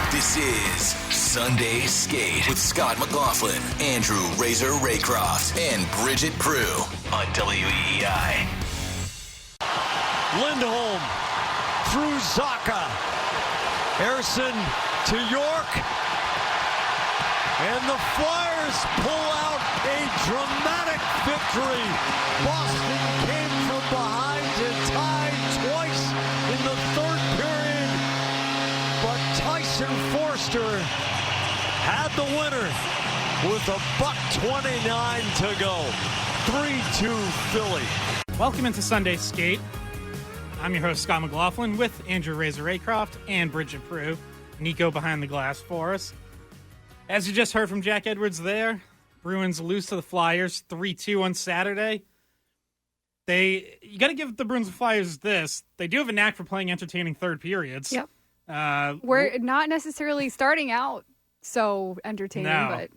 This is Sunday Skate with Scott McLaughlin, Andrew Razor Raycroft, and Bridgette Proulx on WEEI. Lindholm through Zaka. Harrison to York. And the Flyers pull out a dramatic victory. Boston came from behind to tie twice in the third period. But Tyson Forster had the winner with $1:29 to go. 3-2 Philly. Welcome into Sunday Skate. I'm your host, Scott McLaughlin, with Andrew Razor Raycroft and Bridgette Proulx. Nico behind the glass for us. As you just heard from Jack Edwards there, Bruins lose to the Flyers 3-2 on Saturday. You got to give the Bruins and Flyers this. They do have a knack for playing entertaining third periods. Yep. We're not necessarily starting out so entertaining, but...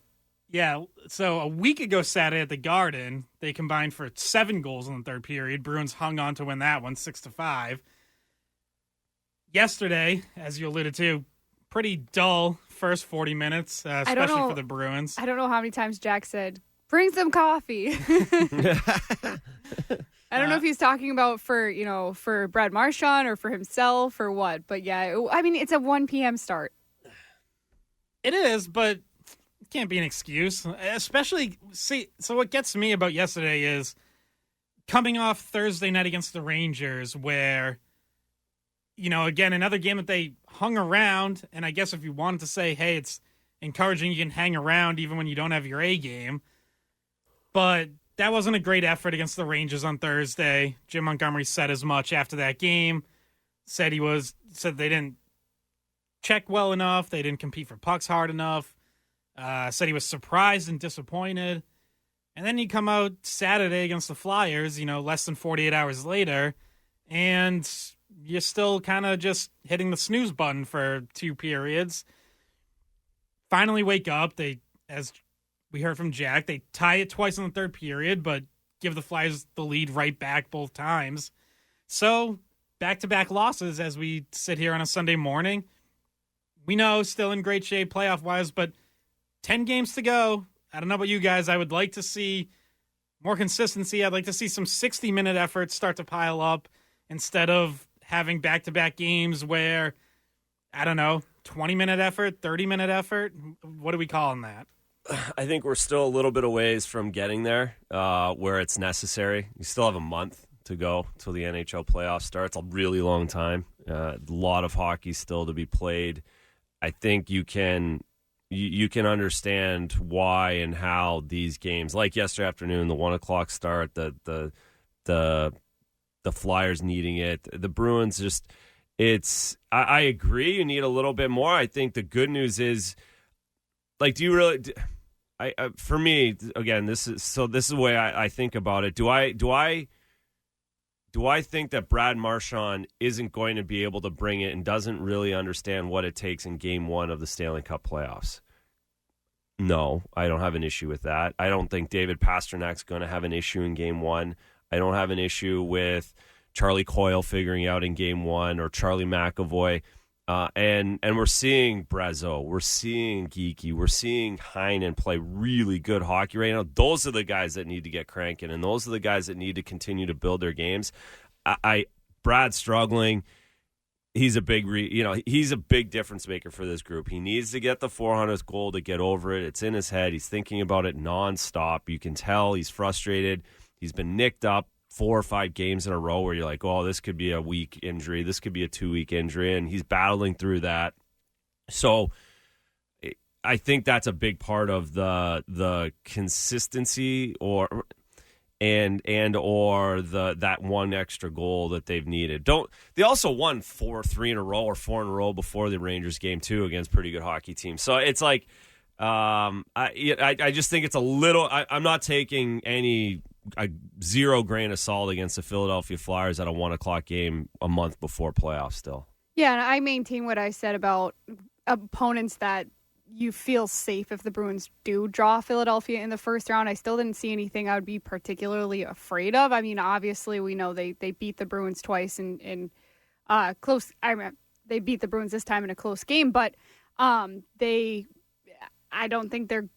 Yeah, so a week ago Saturday at the Garden, they combined for 7 goals in the third period. Bruins hung on to win that one 6-5. Yesterday, as you alluded to, pretty dull first 40 minutes, especially for the Bruins. I don't know how many times Jack said, bring some coffee. I don't know if he's talking about for Brad Marchand or for himself or what, but yeah, I mean, it's a 1 p.m. start. It is, but it can't be an excuse. Especially, so what gets me about yesterday is coming off Thursday night against the Rangers where, again, another game that they hung around, and I guess if you wanted to say, hey, it's encouraging you can hang around even when you don't have your A game, but that wasn't a great effort against the Rangers on Thursday. Jim Montgomery said as much after that game, said they didn't check well enough, they didn't compete for pucks hard enough, said he was surprised and disappointed, and then you come out Saturday against the Flyers, less than 48 hours later, and you're still kind of just hitting the snooze button for 2 periods. Finally wake up. As we heard from Jack, they tie it twice in the third period, but give the Flyers the lead right back both times. So back-to-back losses as we sit here on a Sunday morning. We know still in great shape playoff-wise, but 10 games to go. I don't know about you guys. I would like to see more consistency. I'd like to see some 60-minute efforts start to pile up instead of having back-to-back games where, 20-minute effort, 30-minute effort. What are we calling that? I think we're still a little bit a ways from getting there where it's necessary. You still have a month to go till the NHL playoffs start. It's a really long time. A lot of hockey still to be played. I think you can understand why and how these games, like yesterday afternoon, the 1 o'clock start, the Flyers needing it, the Bruins just, I agree, you need a little bit more. I think the good news is, do you really, for me, again, this is the way I think about it. Do I think that Brad Marchand isn't going to be able to bring it and doesn't really understand what it takes in Game 1 of the Stanley Cup playoffs? No, I don't have an issue with that. I don't think David Pasternak's going to have an issue in Game 1. I don't have an issue with Charlie Coyle figuring out in Game 1 or Charlie McAvoy. And we're seeing Brazeau. We're seeing Geekie. We're seeing Heinen play really good hockey right now. Those are the guys that need to get cranking, and those are the guys that need to continue to build their games. Brad's struggling. He's a big, he's a big difference maker for this group. He needs to get the 400th goal to get over it. It's in his head. He's thinking about it nonstop. You can tell he's frustrated. He's been nicked up 4 or 5 games in a row where you're like, oh, this could be a week injury. This could be a 2-week injury, and he's battling through that. So I think that's a big part of the consistency or that one extra goal that they've needed. They also won 3 in a row or 4 in a row before the Rangers game too against pretty good hockey teams. So it's like I just think it's a little. I'm not taking a 0 grain of salt against the Philadelphia Flyers at a 1 o'clock game a month before playoffs still. Yeah, and I maintain what I said about opponents that you feel safe if the Bruins do draw Philadelphia in the first round. I still didn't see anything I would be particularly afraid of. I mean, obviously, we know they beat the Bruins twice in close. They beat the Bruins this time in a close game, but I don't think they're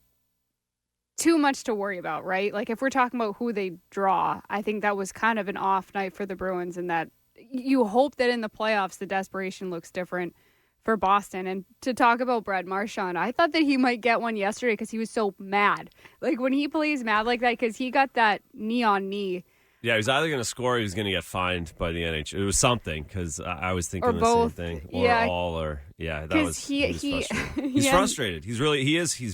too much to worry about, right? Like if we're talking about who they draw, I think that was kind of an off night for the Bruins, and that you hope that in the playoffs the desperation looks different for Boston. And to talk about Brad Marchand, I thought that he might get one yesterday because he was so mad. Like when he plays mad like that, because he got that knee on knee. Yeah, he was either going to score or he was going to get fined by the NHL. It was something, because I was thinking Or the both. same thing. Yeah. Or all, or that 'Cause was he- frustrated. he He's had- frustrated. He's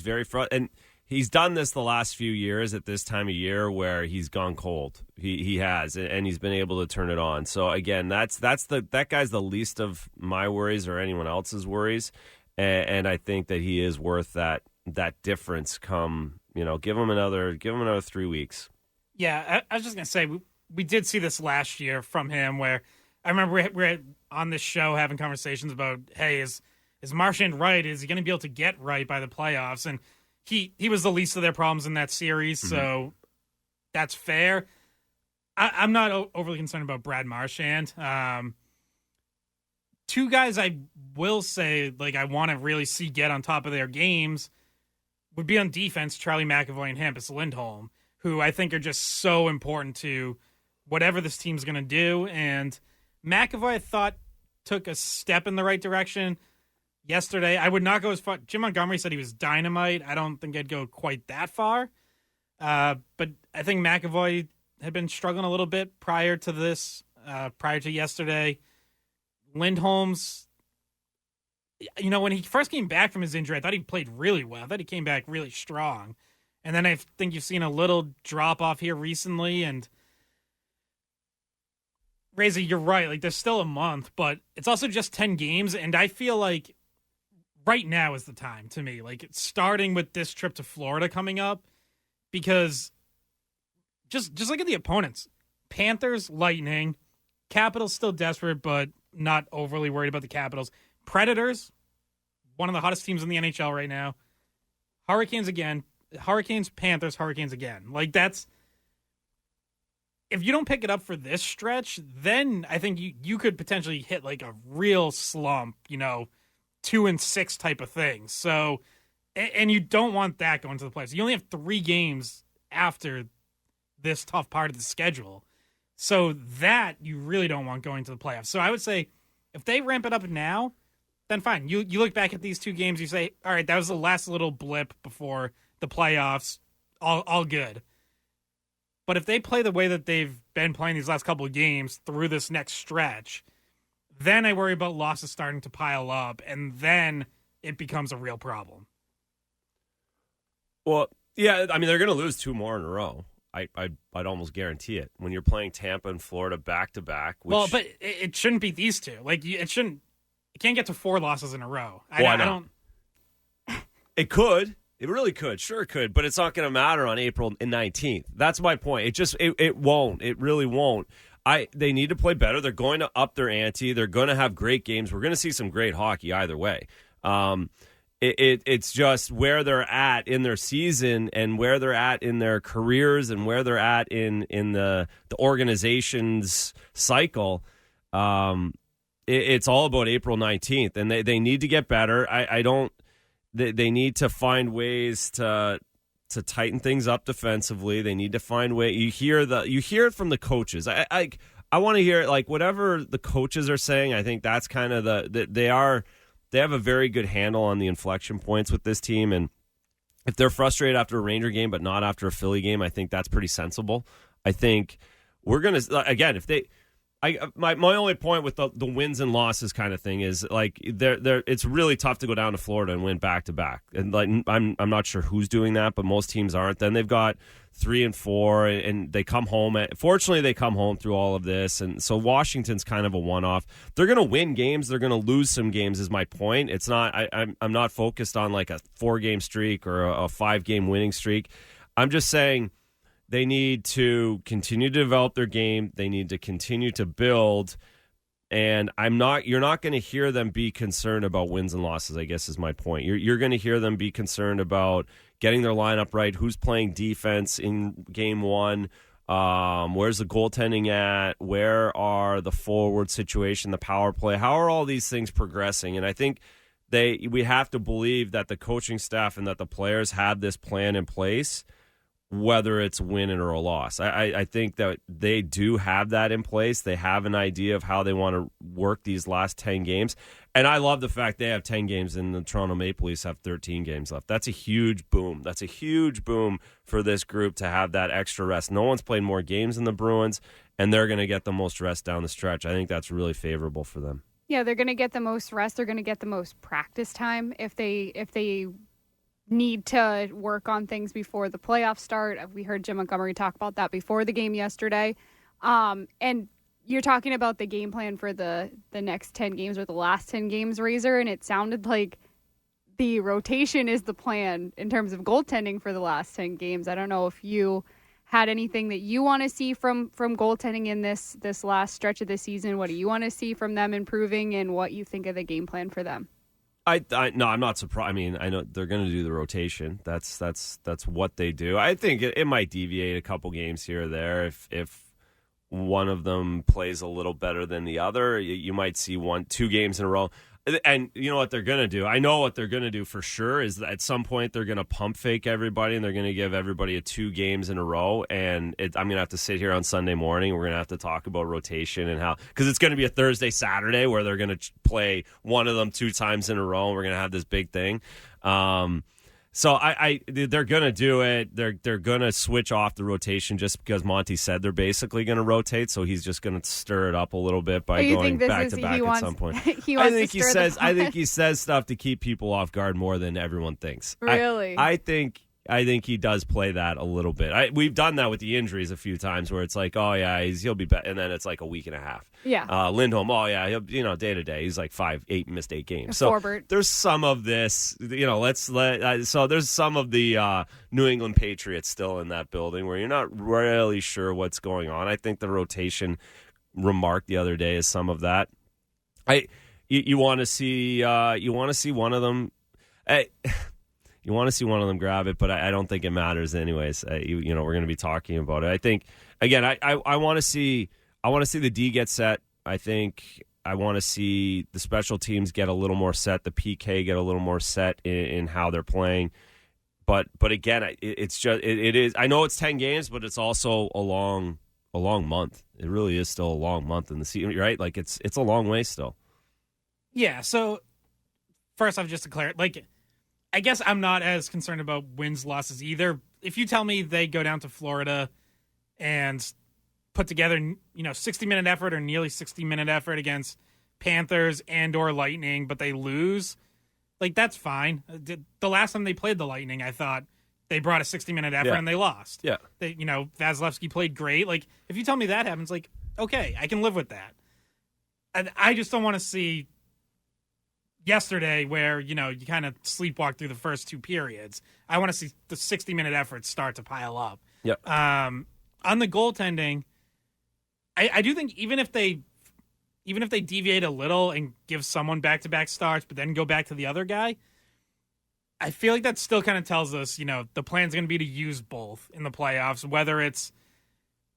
very frustrated. And he's done this the last few years at this time of year where he's gone cold. He has, and he's been able to turn it on. So again, that guy's the least of my worries or anyone else's worries. And I think that he is worth that difference come, give him another 3 weeks. Yeah, I was just going to say, we did see this last year from him where I remember we're on this show having conversations about, hey, is Marchand right? Is he going to be able to get right by the playoffs? And he was the least of their problems in that series, so that's fair. I'm not overly concerned about Brad Marchand. Two guys I will say, like, I want to really see get on top of their games would be on defense, Charlie McAvoy and Hampus Lindholm, who I think are just so important to whatever this team's going to do. And McAvoy, I thought, took a step in the right direction yesterday. I would not go as far. Jim Montgomery said he was dynamite. I don't think I'd go quite that far. But I think McAvoy had been struggling a little bit prior to this, prior to yesterday. Lindholm's, when he first came back from his injury, I thought he played really well. I thought he came back really strong. And then I think you've seen a little drop off here recently. And Razor, you're right. Like, there's still a month, but it's also just 10 games. And I feel like right now is the time to me. Like, starting with this trip to Florida coming up, because just look at the opponents. Panthers, Lightning, Capitals still desperate, but not overly worried about the Capitals. Predators, one of the hottest teams in the NHL right now. Hurricanes again. Hurricanes, Panthers, Hurricanes again. Like, that's... If you don't pick it up for this stretch, then I think you could potentially hit, like, a real slump, 2-6 type of thing. So, and you don't want that going to the playoffs. You only have 3 games after this tough part of the schedule. So that you really don't want going to the playoffs. So I would say if they ramp it up now, then fine. You look back at these 2 games, you say, all right, that was the last little blip before the playoffs, all good. But if they play the way that they've been playing these last couple of games through this next stretch, then I worry about losses starting to pile up, and then it becomes a real problem. Well, yeah, I mean, they're going to lose 2 more in a row. I'd almost guarantee it. When you're playing Tampa and Florida back to back. Well, but it shouldn't be these 2. Like, it shouldn't. It can't get to 4 losses in a row. Why I not? don't. It could. It really could. Sure, it could. But it's not going to matter on April 19th. That's my point. It won't. It really won't. They need to play better. They're going to up their ante. They're going to have great games. We're going to see some great hockey either way. It's just where they're at in their season and where they're at in their careers and where they're at in the organization's cycle. It's all about April 19th, and they need to get better. They need to find ways to tighten things up defensively. They need to find way. You hear it from the coaches. I want to hear it, like, whatever the coaches are saying. I think that's kind of they have a very good handle on the inflection points with this team. And if they're frustrated after a Ranger game but not after a Philly game, I think that's pretty sensible. I think we're gonna, again, if they. My only point with the wins and losses kind of thing is, like, it's really tough to go down to Florida and win back to back, and like I'm not sure who's doing that, but most teams aren't. Then they've got 3 and 4, and they come home. Fortunately, they come home through all of this, and so Washington's kind of a one-off. They're going to win games. They're going to lose some games. Is my point. It's not. I'm not focused on like a 4-game streak or a 5-game winning streak. I'm just saying. They need to continue to develop their game. They need to continue to build. And you're not going to hear them be concerned about wins and losses, I guess is my point. You're going to hear them be concerned about getting their lineup right, who's playing defense in game 1, where's the goaltending at, where are the forward situation, the power play, how are all these things progressing? And I think we have to believe that the coaching staff and that the players have this plan in place, whether it's winning or a loss. I think that they do have that in place. They have an idea of how they want to work these last 10 games. And I love the fact they have 10 games and the Toronto Maple Leafs have 13 games left. That's a huge boom. That's a huge boom for this group to have that extra rest. No one's played more games than the Bruins, and they're going to get the most rest down the stretch. I think that's really favorable for them. Yeah, they're going to get the most rest. They're going to get the most practice time if they need to work on things before the playoffs start. We heard Jim Montgomery talk about that before the game yesterday. And you're talking about the game plan for the next 10 games or the last 10 games, Razor, and it sounded like the rotation is the plan in terms of goaltending for the last 10 games. I don't know if you had anything that you want to see from goaltending in this last stretch of the season. What do you want to see from them improving, and what you think of the game plan for them? No, I'm not surprised. I mean, I know they're going to do the rotation. That's what they do. I think it might deviate a couple games here or there if one of them plays a little better than the other. You might see 2 games in a row. And you know what they're going to do? I know what they're going to do for sure is that at some point they're going to pump fake everybody, and they're going to give everybody a 2 games in a row. And I'm going to have to sit here on Sunday morning. We're going to have to talk about rotation and how, because it's going to be a Thursday, Saturday where they're going to play one of them 2 times in a row, and we're going to have this big thing. So they're going to do it. They're going to switch off the rotation just because Monty said they're basically going to rotate. So he's just going to stir it up a little bit by going back to back at some point. I think he says stuff to keep people off guard more than everyone thinks. Really? I think he does play that a little bit. We've done that with the injuries a few times where it's like, oh yeah, he'll be back, and then it's like a week and a half. Yeah. Lindholm, oh yeah, he'll day to day. He's like missed 8 games. So Forbert. There's some of this, so there's some of the New England Patriots still in that building where you're not really sure what's going on. I think the rotation remark the other day is some of that. You want to see one of them. You want to see one of them grab it, but I don't think it matters anyways. We're going to be talking about it. I think again, I want to see the D get set. I think I want to see the special teams get a little more set, the PK get a little more set in how they're playing. But again, it's just it is. I know it's 10 games, but it's also a long month. It really is still a long month in the season, right? Like it's a long way still. Yeah. So first off, just to clarify, I guess I'm not as concerned about wins, losses either. If you tell me they go down to Florida and put together, 60-minute effort or nearly 60-minute effort against Panthers and or Lightning, but they lose, that's fine. The last time they played the Lightning, I thought they brought a 60-minute effort and they lost. Yeah. Vasilevsky played great. If you tell me that happens, okay, I can live with that. And I just don't want to see yesterday where, you kind of sleepwalk through the first 2 periods. I want to see the 60-minute efforts start to pile up. Yep. On the goaltending, I do think even if they deviate a little and give someone back-to-back starts but then go back to the other guy, I feel like that still kind of tells us, the plan's going to be to use both in the playoffs, whether it's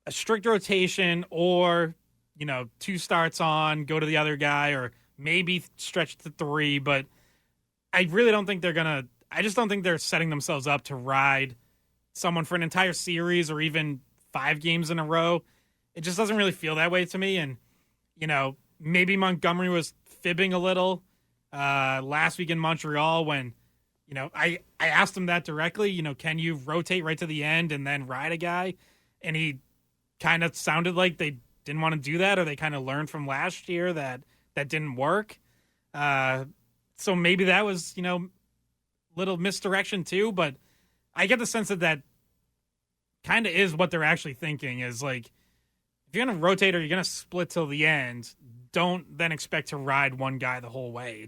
a strict rotation or, 2 starts on, go to the other guy, or maybe stretch to 3, but I really don't think I just don't think they're setting themselves up to ride someone for an entire series or even 5 games in a row. It just doesn't really feel that way to me. And, maybe Montgomery was fibbing a little last week in Montreal when, I asked him that directly, can you rotate right to the end and then ride a guy? And he kind of sounded like they didn't want to do that, or they kind of learned from last year that didn't work. So maybe that was, little misdirection too, but I get the sense that kind of is what they're actually thinking is if you're going to rotate or you're going to split till the end, don't then expect to ride one guy the whole way.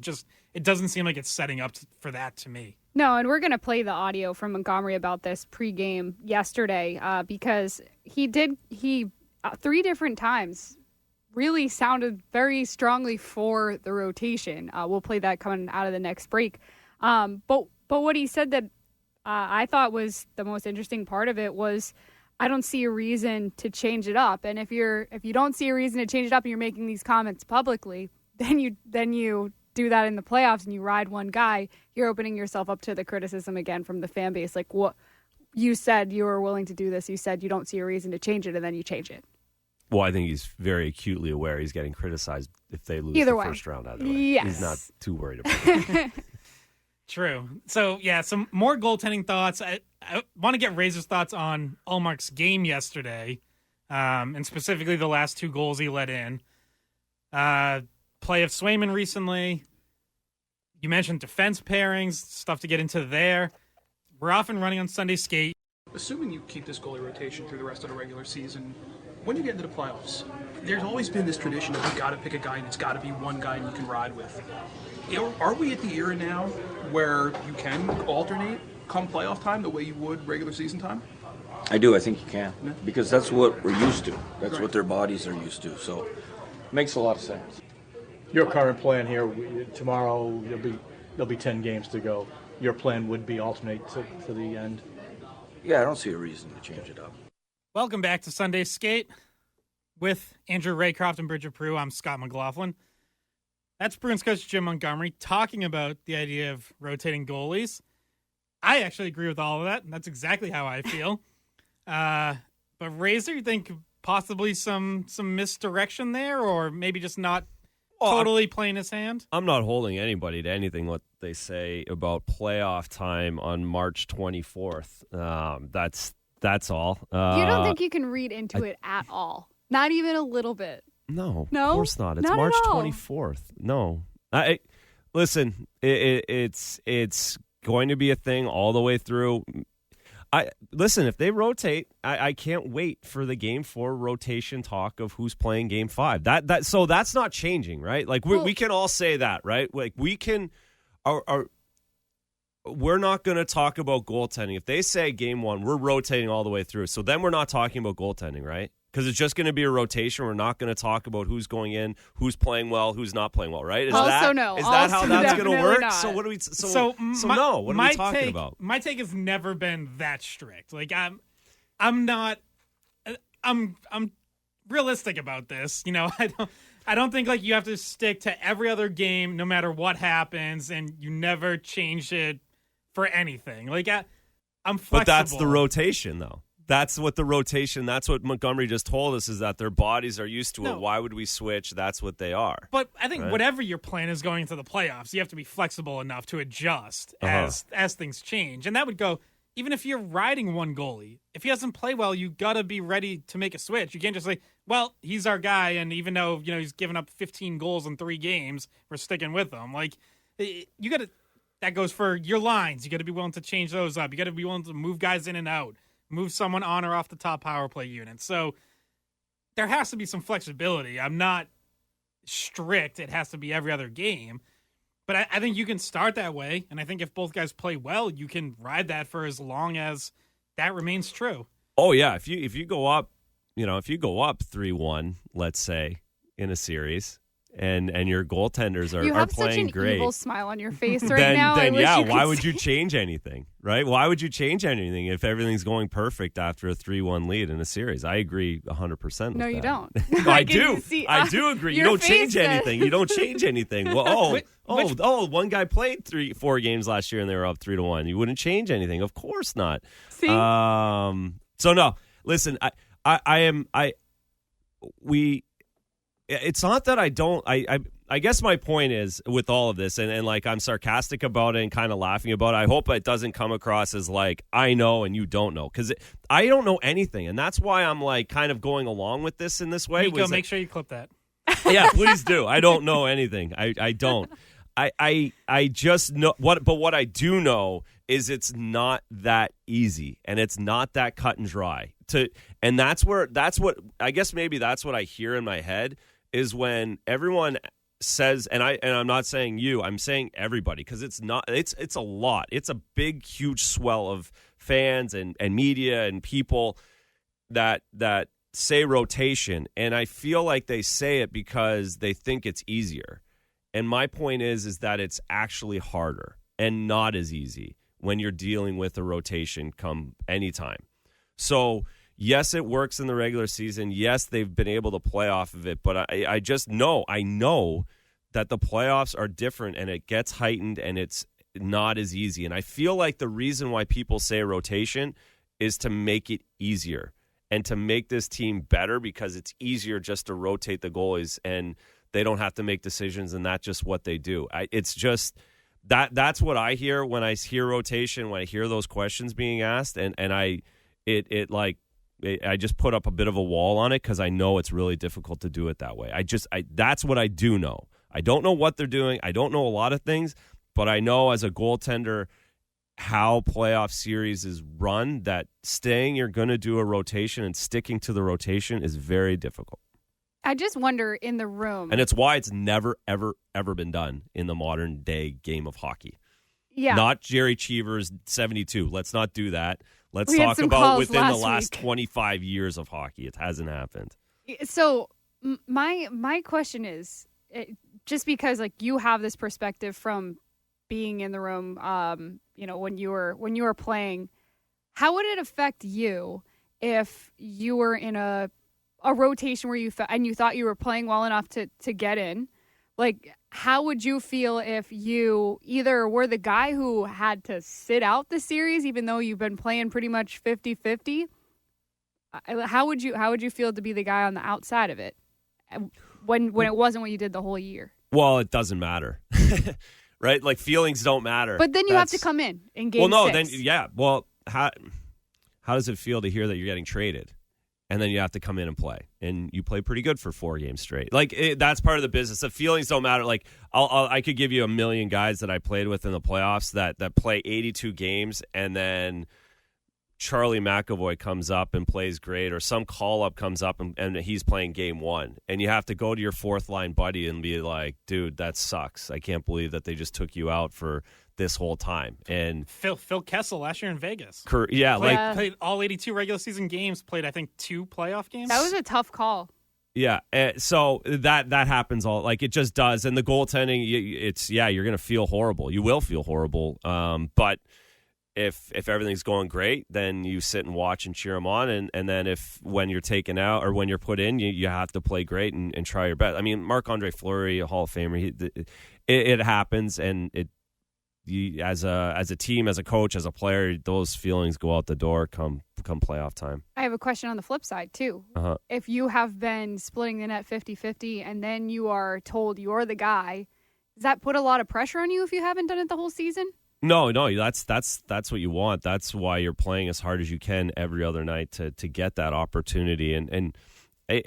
It doesn't seem like it's setting up for that to me. No, and we're going to play the audio from Montgomery about this pregame yesterday because he 3 different times really sounded very strongly for the rotation. We'll play that coming out of the next break. But what he said that I thought was the most interesting part of it was, I don't see a reason to change it up. And if you don't see a reason to change it up and you're making these comments publicly, then you do that in the playoffs and you ride one guy, you're opening yourself up to the criticism again from the fan base. Like, what you said you were willing to do this. You said you don't see a reason to change it, and then you change it. Well, I think he's very acutely aware he's getting criticized if they lose Either the way. first round. Either way. Yes. He's not too worried about it. True. So, yeah, some more goaltending thoughts. I want to get Razor's thoughts on Ullmark's game yesterday, and specifically the last 2 goals he let in. Play of Swayman recently. You mentioned defense pairings, stuff to get into there. We're often running on Sunday skate. Assuming you keep this goalie rotation through the rest of the regular season, when you get into the playoffs, there's always been this tradition of you got to pick a guy and it's got to be one guy you can ride with. Are we at the era now where you can alternate come playoff time the way you would regular season time? I do. I think you can, because that's what we're used to. That's what their bodies are used to. So it makes a lot of sense. Your current plan here, tomorrow there'll be 10 games to go. Your plan would be alternate to the end? Yeah, I don't see a reason to change it up. Welcome back to Sunday Skate with Andrew Raycroft and Bridgette Proulx. I'm Scott McLaughlin. That's Bruins coach Jim Montgomery talking about the idea of rotating goalies. I actually agree with all of that. That's exactly how I feel. But Razor, you think possibly some misdirection there, or maybe just not totally playing his hand? I'm not holding anybody to anything what they say about playoff time on March 24th. That's all. You don't think you can read into it at all? Not even a little bit? No, No? of course not. It's Not at March all. 24th. No. Listen, it's going to be a thing all the way through. Listen, if they rotate, I can't wait for the Game 4 rotation talk of who's playing Game 5. So that's not changing, right? Like we can all say that, right? Like we can. We're not going to talk about goaltending. If they say Game 1, we're rotating all the way through. So then we're not talking about goaltending, right? Because it's just going to be a rotation. We're not going to talk about who's going in, who's playing well, who's not playing well, right? Is that how that's going to work? Not. So what do we? No. What are we talking about? My take has never been that strict. Like I'm realistic about this. You know, I don't think like you have to stick to every other game no matter what happens, and you never change it for anything. Like I'm flexible. But that's the rotation, though. That's what Montgomery just told us, is that their bodies are used to it. Why would we switch? That's what they are. But I think whatever your plan is going into the playoffs, you have to be flexible enough to adjust as things change. And that would go, even if you're riding one goalie, if he doesn't play well, you got to be ready to make a switch. You can't just say, well, he's our guy, and even though he's given up 15 goals in 3 games, we're sticking with him. Like, you got to. That goes for your lines. You got to be willing to change those up. You got to be willing to move guys in and out, move someone on or off the top power play unit. So there has to be some flexibility. I'm not strict. It has to be every other game. But I think you can start that way, and I think if both guys play well, you can ride that for as long as that remains true. Oh yeah, if you go up, if you go up 3-1, let's say, in a series, and your goaltenders are playing great. You have such an evil smile on your face right now. Then why would you change anything, right? Why would you change anything if everything's going perfect after a 3-1 lead in a series? I agree 100%. No, you don't. I do. I do agree. You don't change anything. You don't change anything. Well, one guy played 3-4 games last year and they were up 3-1. You wouldn't change anything. Of course not. See? So no, listen, it's not that I don't. I guess my point is with all of this, and like I'm sarcastic about it and kind of laughing about it. I hope it doesn't come across as like I know and you don't know, because I don't know anything, and that's why I'm like kind of going along with this in this way. Nico, make sure you clip that. Yeah, please do. I don't know anything. I don't. I just know what I do know is it's not that easy, and it's not that cut and dry. And that's what I guess maybe that's what I hear in my head is when everyone says, and I'm not saying you, I'm saying everybody, because it's a lot. It's a big, huge swell of fans and media and people that say rotation, and I feel like they say it because they think it's easier. And my point is that it's actually harder and not as easy when you're dealing with a rotation come anytime. So yes, it works in the regular season. Yes, they've been able to play off of it, but I just know that the playoffs are different and it gets heightened and it's not as easy. And I feel like the reason why people say rotation is to make it easier and to make this team better, because it's easier just to rotate the goalies and they don't have to make decisions, and that's just what they do. It's just that's what I hear when I hear rotation, when I hear those questions being asked, and I just put up a bit of a wall on it because I know it's really difficult to do it that way. That's what I do know. I don't know what they're doing. I don't know a lot of things, but I know as a goaltender how playoff series is run, that you're going to do a rotation and sticking to the rotation is very difficult. I just wonder in the room. And it's why it's never, ever, ever been done in the modern day game of hockey. Yeah. Not Jerry Cheever's 72. Let's not do that. Let's We had talk some about calls within the last last week. 25 years of hockey. It hasn't happened. So my question is, just because like you have this perspective from being in the room, when you were playing, how would it affect you if you were in a rotation where you thought you were playing well enough to get in? Like, how would you feel if you either were the guy who had to sit out the series, even though you've been playing pretty much 50-50? How would you feel to be the guy on the outside of it when it wasn't what you did the whole year? Well, it doesn't matter. Right? Like, feelings don't matter. But then you have to come in game Well, no, 6. then, yeah. Well, how does it feel to hear that you're getting traded? And then you have to come in and play. And you play pretty good for 4 games straight. Like, that's part of the business. The feelings don't matter. Like, I could give you a million guys that I played with in the playoffs that play 82 games, and then Charlie McAvoy comes up and plays great, or some call-up comes up and he's playing game 1. And you have to go to your fourth-line buddy and be like, dude, that sucks. I can't believe that they just took you out for this whole time. And Phil Kessel last year in Vegas. Played All 82 regular season games, played I think 2 playoff games. That was a tough call. Yeah, so that happens all, like, it just does. And the goaltending, you're going to feel horrible. You will feel horrible. But if everything's going great, then you sit and watch and cheer them on. And then when you're taken out or when you're put in, you have to play great and try your best. I mean, Marc-Andre Fleury, a Hall of Famer, it happens, and as a team, as a coach, as a player, those feelings go out the door come playoff time. I have a question on the flip side, too. Uh-huh. If you have been splitting the net 50-50 and then you are told you're the guy, does that put a lot of pressure on you if you haven't done it the whole season? No, that's what you want. That's why you're playing as hard as you can every other night to get that opportunity. And I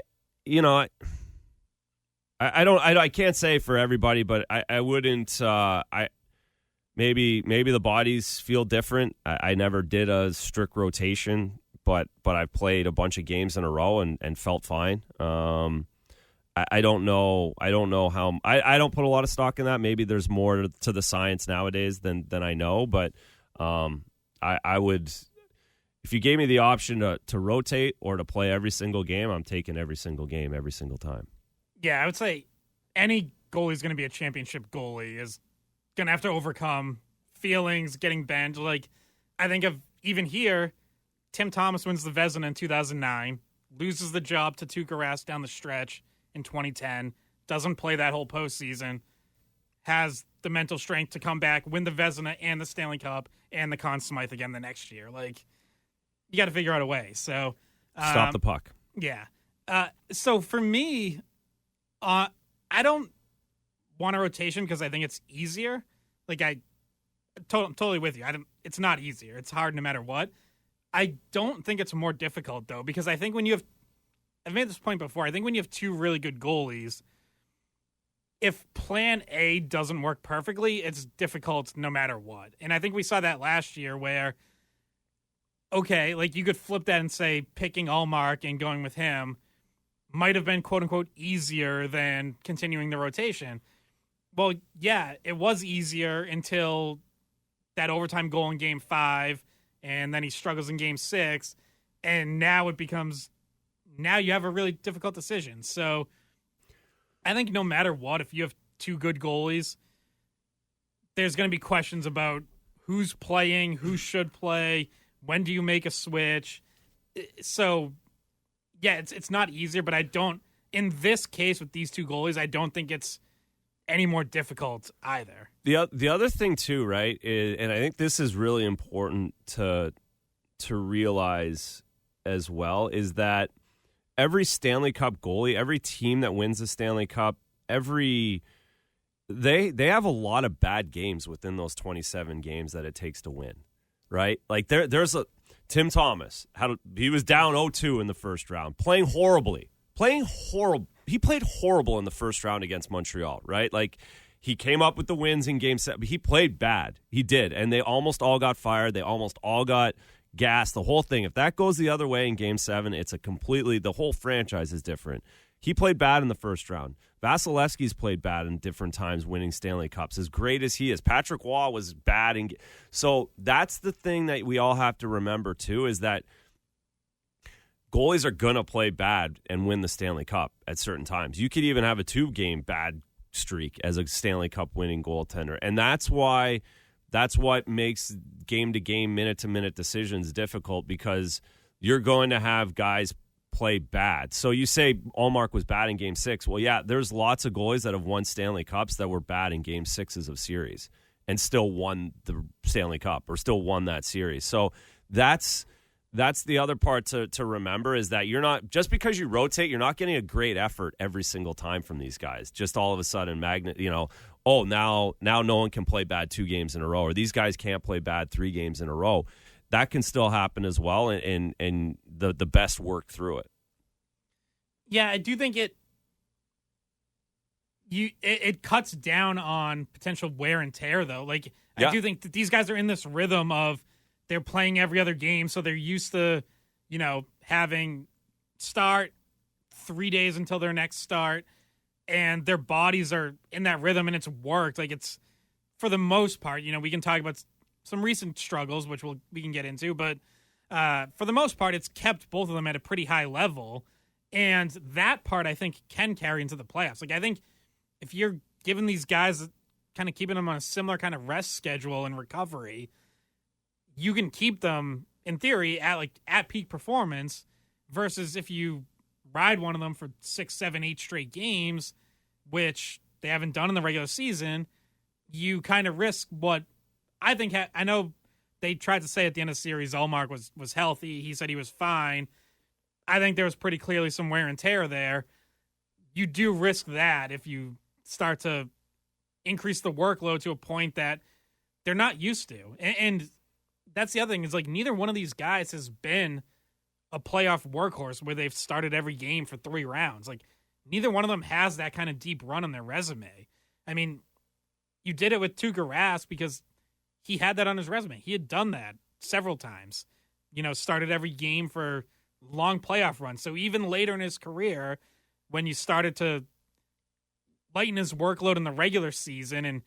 can't say for everybody, but I wouldn't. Maybe the bodies feel different. I never did a strict rotation, but I've played a bunch of games in a row and felt fine. I don't know how. I don't put a lot of stock in that. Maybe there's more to the science nowadays than I know. But I would, if you gave me the option to rotate or to play every single game, I'm taking every single game every single time. Yeah, I would say any goalie is going to be a championship goalie is going to have to overcome feelings, getting benched. Like, I think of even here, Tim Thomas wins the Vezina in 2009, loses the job to Tuukka Rask down the stretch in 2010, doesn't play that whole postseason, has the mental strength to come back, win the Vezina and the Stanley Cup and the Conn Smythe again the next year. Like, you got to figure out a way. So Stop the puck. Yeah. So for me, I don't want a rotation because I think it's easier. Like, I'm totally with you. It's not easier. It's hard no matter what. I don't think it's more difficult, though, because I think when you have, I've made this point before, I think when you have 2 really good goalies, if plan A doesn't work perfectly, it's difficult no matter what. And I think we saw that last year where, okay, like, you could flip that and say picking Allmark and going with him might have been, quote-unquote, easier than continuing the rotation. Well, yeah, it was easier until that overtime goal in Game 5, and then he struggles in Game 6, and now it becomes, now you have a really difficult decision. So I think no matter what, if you have 2 good goalies, there's going to be questions about who's playing, who should play, when do you make a switch. So, yeah, it's not easier, but I don't, in this case with these 2 goalies, I don't think it's any more difficult either. The other thing too, right, is, and I think this is really important to realize as well, is that every Stanley Cup goalie, every team that wins the Stanley Cup, they have a lot of bad games within those 27 games that it takes to win, right? Like there's a Tim Thomas he was down 0-2 in the first round, playing horrible. He played horrible in the first round against Montreal, right? Like he came up with the wins in Game 7, but he played bad. He did, and they almost all got fired. They almost all got gassed. The whole thing. If that goes the other way in Game 7, it's the whole franchise is different. He played bad in the first round. Vasilevsky's played bad in different times winning Stanley Cups, as great as he is. Patrick Waugh was bad. So that's the thing that we all have to remember, too, is that goalies are going to play bad and win the Stanley Cup at certain times. You could even have a 2-game bad streak as a Stanley Cup winning goaltender. And that's what makes game-to-game, minute-to-minute decisions difficult, because you're going to have guys play bad. So you say Ullmark was bad in Game 6. Well, yeah, there's lots of goalies that have won Stanley Cups that were bad in Game 6s of series and still won the Stanley Cup or still won that series. So that's the other part to remember, is that you're not, just because you rotate, you're not getting a great effort every single time from these guys. Just all of a sudden, now no one can play bad 2 games in a row, or these guys can't play bad 3 games in a row. That can still happen as well, and the best work through it. Yeah, I do think it cuts down on potential wear and tear, though. Like, yeah. I do think that these guys are in this rhythm of they're playing every other game, so they're used to, having start 3 days until their next start, and their bodies are in that rhythm, and it's worked. Like, it's, for the most part, we can talk about some recent struggles, which we can get into, but for the most part, it's kept both of them at a pretty high level, and that part, I think, can carry into the playoffs. Like, I think if you're giving these guys, kind of keeping them on a similar kind of rest schedule and recovery, you can keep them, in theory, at peak performance, versus if you ride one of them for 6, 7, 8 straight games, which they haven't done in the regular season, you kind of risk what I think. I know they tried to say at the end of the series Ullmark was healthy. He said he was fine. I think there was pretty clearly some wear and tear there. You do risk that if you start to increase the workload to a point that they're not used to. And that's the other thing, is like neither one of these guys has been a playoff workhorse where they've started every game for 3 rounds. Like, neither one of them has that kind of deep run on their resume. I mean, you did it with Tuukka Rask because he had that on his resume. He had done that several times, started every game for long playoff runs. So even later in his career, when you started to lighten his workload in the regular season and,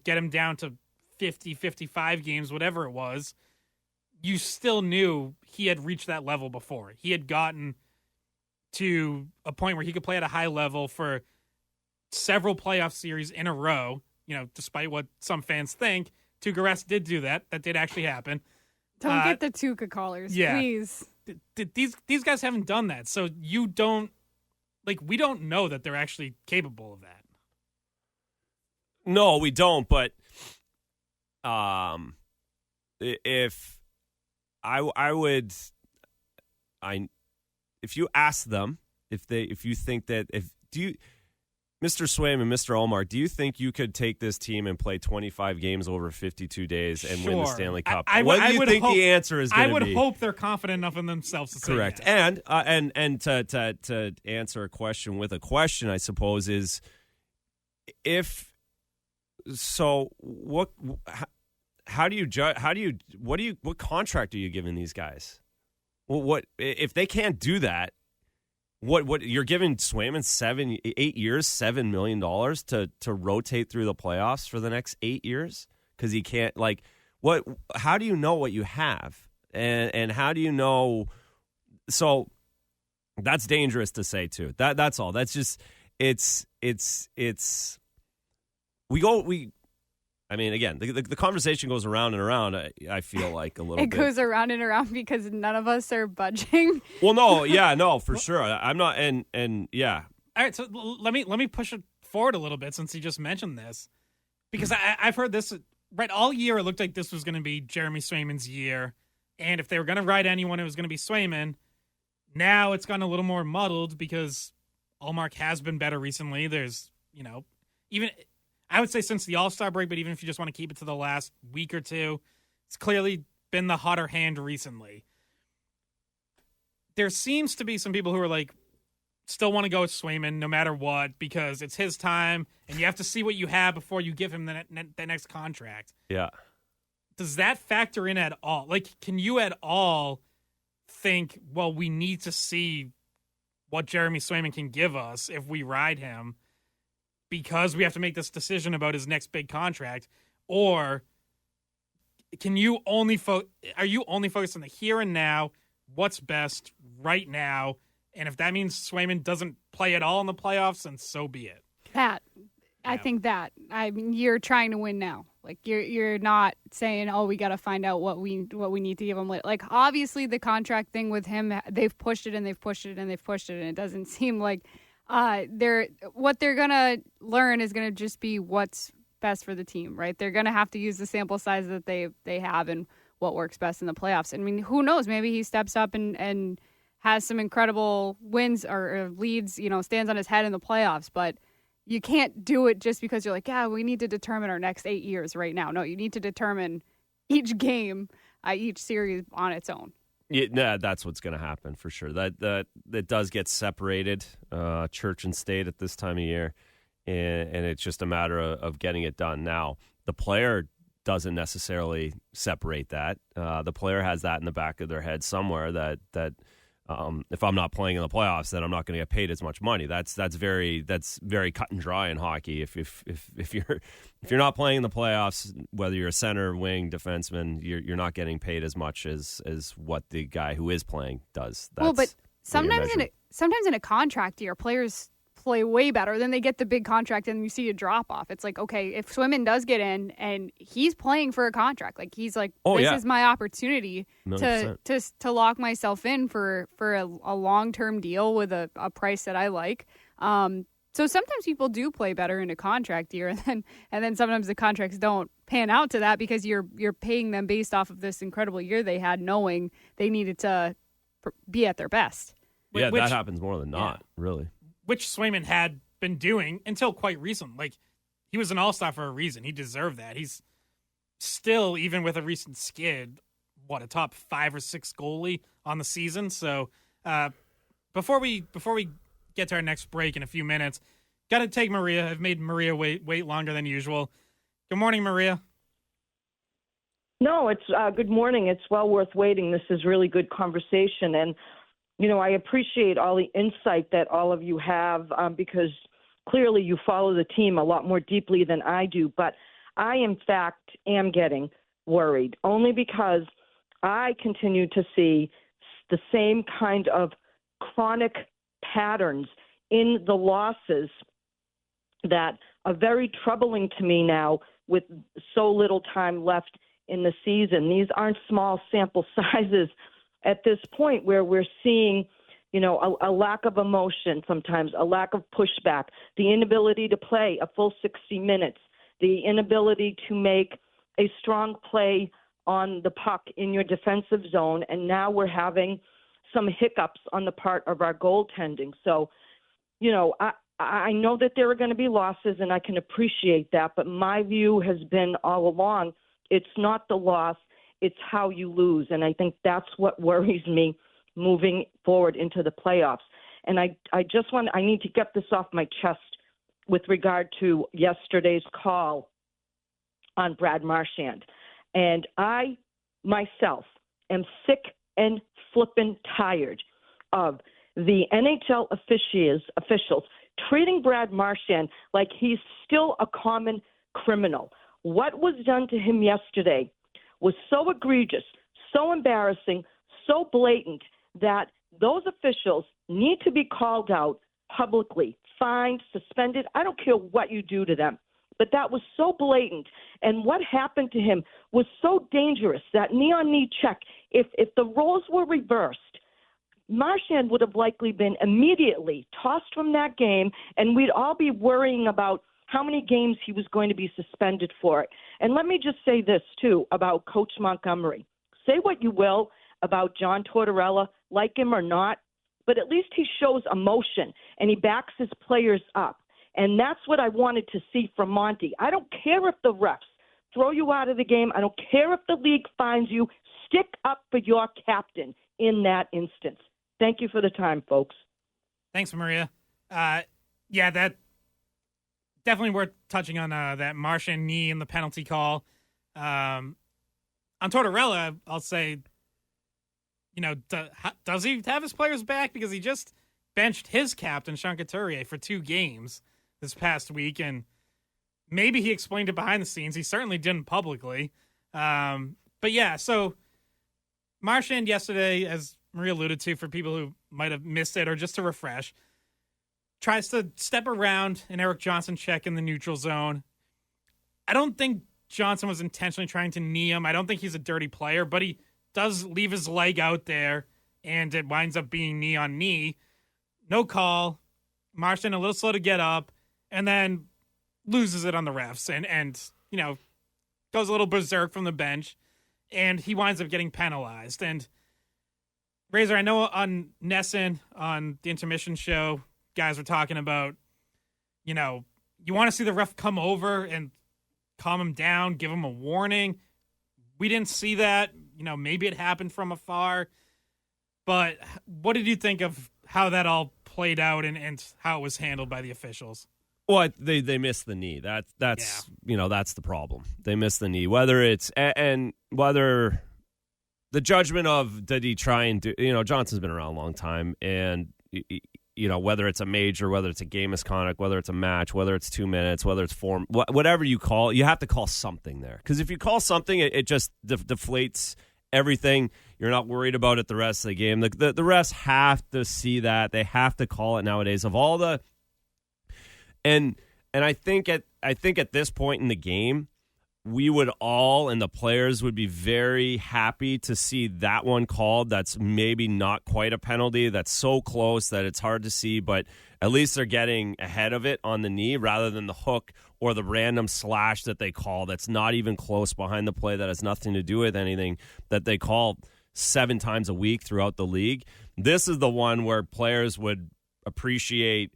get him down to 50, 55 games, whatever it was, you still knew he had reached that level before. He had gotten to a point where he could play at a high level for several playoff series in a row, despite what some fans think. Tuukka Rask did do that. That did actually happen. Don't get the Tuukka callers, please. These guys haven't done that, so we don't know that they're actually capable of that. No, we don't, but if you ask them, if you think that, Mr. Swayman and Mr. Ullmark, do you think you could take this team and play 25 games over 52 days and win the Stanley Cup? What do you think the answer is going to be? I would hope they're confident enough in themselves to say correct. Yes. And to answer a question with a question, I suppose, is what contract are you giving these guys? What if they can't do that? What you're giving Swayman 8 years, $7 million to rotate through the playoffs for the next 8 years because he can't, what? How do you know what you have, and how do you know? So that's dangerous to say too. That's all. That's just it's. I mean, again, the conversation goes around and around, I feel like, a little bit. It goes around and around because none of us are budging. Well, no, for sure. I'm not, and yeah. All right, so let me push it forward a little bit since he just mentioned this, because I've heard this right all year. It looked like this was going to be Jeremy Swayman's year, and if they were going to ride anyone, it was going to be Swayman. Now it's gotten a little more muddled because Allmark has been better recently. There's, even I would say since the All-Star break, but even if you just want to keep it to the last week or two, it's clearly been the hotter hand recently. There seems to be some people who are like, still want to go with Swayman no matter what because it's his time and you have to see what you have before you give him the next contract. Yeah. Does that factor in at all? Like, can you at all think, well, we need to see what Jeremy Swayman can give us if we ride him because we have to make this decision about his next big contract? Or can you only are you only focused on the here and now, what's best right now? And if that means Swayman doesn't play at all in the playoffs, then so be it. I think that. I mean, you're trying to win now. Like you're not saying, "Oh, we got to find out what we need to give him." Like obviously, the contract thing with him, they've pushed it and they've pushed it and they've pushed it, and it doesn't seem like what they're gonna learn is gonna just be what's best for the team, right? They're gonna have to use the sample size that they have and what works best in the playoffs. I mean, who knows? Maybe he steps up and has some incredible wins or leads, stands on his head in the playoffs. But you can't do it just because you're like, yeah, we need to determine our next 8 years right now. No, you need to determine each game, each series on its own. Yeah, that's what's going to happen for sure. That does get separated, church and state at this time of year, and it's just a matter of getting it done. Now, the player doesn't necessarily separate that. The player has that in the back of their head somewhere that if I'm not playing in the playoffs, then I'm not going to get paid as much money. That's very cut and dry in hockey. If you're not playing in the playoffs, whether you're a center, wing, defenseman, you're not getting paid as much as what the guy who is playing does. But sometimes in a contract year, players play way better. Then they get the big contract and you see a drop off. It's like, okay, if Swayman does get in and he's playing for a contract, like he's like, this is my opportunity to lock myself in for a long-term deal with a price that I like. So sometimes people do play better in a contract year and then sometimes the contracts don't pan out to that because you're paying them based off of this incredible year they had knowing they needed to be at their best. Yeah, that happens more than not, really. Which Swayman had been doing until quite recent. Like, he was an all-star for a reason. He deserved that. He's still, even with a recent skid, a top 5 or 6 goalie on the season. So before we get to our next break in a few minutes, got to take Maria. I've made Maria wait longer than usual. Good morning, Maria. No, it's good morning. It's well worth waiting. This is really good conversation. And I appreciate all the insight that all of you have because clearly you follow the team a lot more deeply than I do. But I, in fact, am getting worried only because I continue to see the same kind of chronic patterns in the losses that are very troubling to me now with so little time left in the season. These aren't small sample sizes at this point where we're seeing, a lack of emotion sometimes, a lack of pushback, the inability to play a full 60 minutes, the inability to make a strong play on the puck in your defensive zone, and now we're having some hiccups on the part of our goaltending. So, I know that there are going to be losses, and I can appreciate that, but my view has been all along, it's not the loss, it's how you lose. And I think that's what worries me moving forward into the playoffs. And I need to get this off my chest with regard to yesterday's call on Brad Marchand. And I, myself, am sick and flippin' tired of the NHL officials treating Brad Marchand like he's still a common criminal. What was done to him yesterday was so egregious, so embarrassing, so blatant that those officials need to be called out publicly, fined, suspended. I don't care what you do to them. But that was so blatant. And what happened to him was so dangerous, that knee-on-knee check. If the roles were reversed, Marchand would have likely been immediately tossed from that game, and we'd all be worrying about how many games he was going to be suspended for it. And let me just say this, too, about Coach Montgomery. Say what you will about John Tortorella, like him or not, but at least he shows emotion, and he backs his players up. And that's what I wanted to see from Monty. I don't care if the refs throw you out of the game. I don't care if the league fines you. Stick up for your captain in that instance. Thank you for the time, folks. Thanks, Maria. Yeah, that definitely worth touching on that Marchand knee and the penalty call. On Tortorella, I'll say, does he have his players back? Because he just benched his captain, Sean Couturier, for 2 games this past week, and maybe he explained it behind the scenes. He certainly didn't publicly. But yeah, so Marchand yesterday, as Maria alluded to, for people who might have missed it or just to refresh, tries to step around an Eric Johnson check in the neutral zone. I don't think Johnson was intentionally trying to knee him. I don't think he's a dirty player, but he does leave his leg out there, and it winds up being knee on knee. No call. Marchand a little slow to get up, and then loses it on the refs and goes a little berserk from the bench, and he winds up getting penalized. And Razor, I know on Nesson, on the intermission show, guys were talking about, you want to see the ref come over and calm him down, give him a warning. We didn't see that. Maybe it happened from afar. But what did you think of how that all played out and how it was handled by the officials? Well, they missed the knee. That's that's the problem. They missed the knee. Whether it's and whether the judgment of did he try and do, Johnson's been around a long time, and whether it's a major, whether it's a game misconduct, whether it's a match, whether it's 2 minutes, whether it's form, whatever you call, you have to call something there. Because if you call something, it just deflates everything. You're not worried about it the rest of the game. The refs have to see that. They have to call it nowadays. Of all the and I think at this point in the game, we would all, and the players would be very happy to see that one called. That's maybe not quite a penalty. That's so close that it's hard to see, but at least they're getting ahead of it on the knee rather than the hook or the random slash that they call that's not even close behind the play, that has nothing to do with anything, that they call 7 times a week throughout the league. This is the one where players would appreciate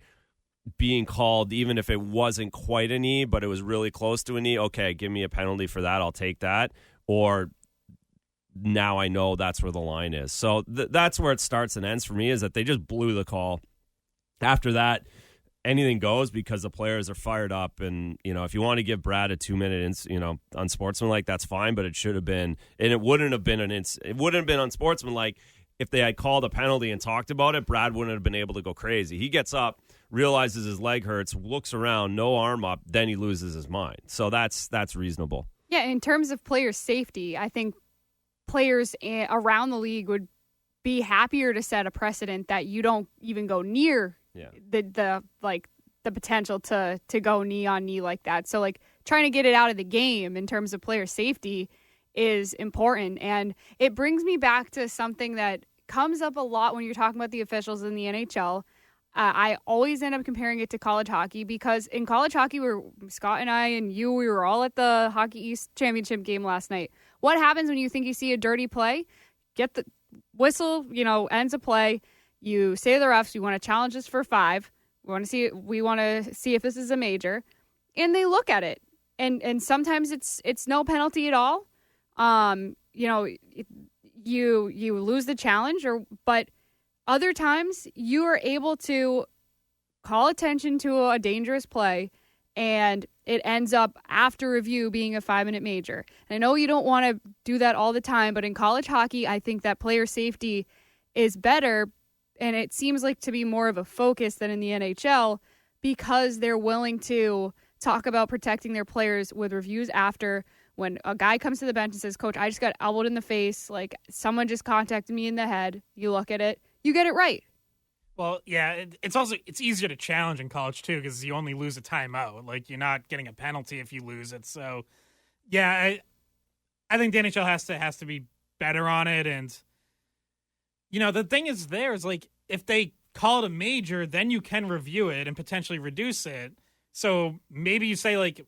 being called, even if it wasn't quite a knee, but it was really close to a knee. Okay, give me a penalty for that. I'll take that. Or now I know that's where the line is. So that's where it starts and ends for me, is that they just blew the call. After that, anything goes because the players are fired up. And, if you want to give Brad a 2-minute, unsportsmanlike, that's fine, but it should have been, and it wouldn't have been unsportsmanlike if they had called a penalty and talked about it. Brad wouldn't have been able to go crazy. He gets up, realizes his leg hurts, looks around, no arm up, then he loses his mind. So that's reasonable. Yeah, in terms of player safety, I think players around the league would be happier to set a precedent that you don't even go near the potential to go knee on knee like that. So trying to get it out of the game in terms of player safety is important. And it brings me back to something that comes up a lot when you're talking about the officials in the NHL. I always end up comparing it to college hockey, because in college hockey, Scott and I and you, we were all at the Hockey East Championship game last night. What happens when you think you see a dirty play? Get the whistle, ends a play. You say to the refs, you want to challenge this for 5. We want to see if this is a major. And they look at it. And sometimes it's no penalty at all. You lose the challenge, but other times you are able to call attention to a dangerous play, and it ends up after review being a 5-minute major. And I know you don't want to do that all the time, but in college hockey, I think that player safety is better, and it seems like to be more of a focus than in the NHL, because they're willing to talk about protecting their players with reviews after. When a guy comes to the bench and says, "Coach, I just got elbowed in the face, someone just contacted me in the head," you look at it, you get it right. Well, yeah, it's easier to challenge in college too, because you only lose a timeout. You're not getting a penalty if you lose it. So, yeah, I think the NHL has to be better on it. And the thing is like, if they call it a major, then you can review it and potentially reduce it. So maybe you say, like,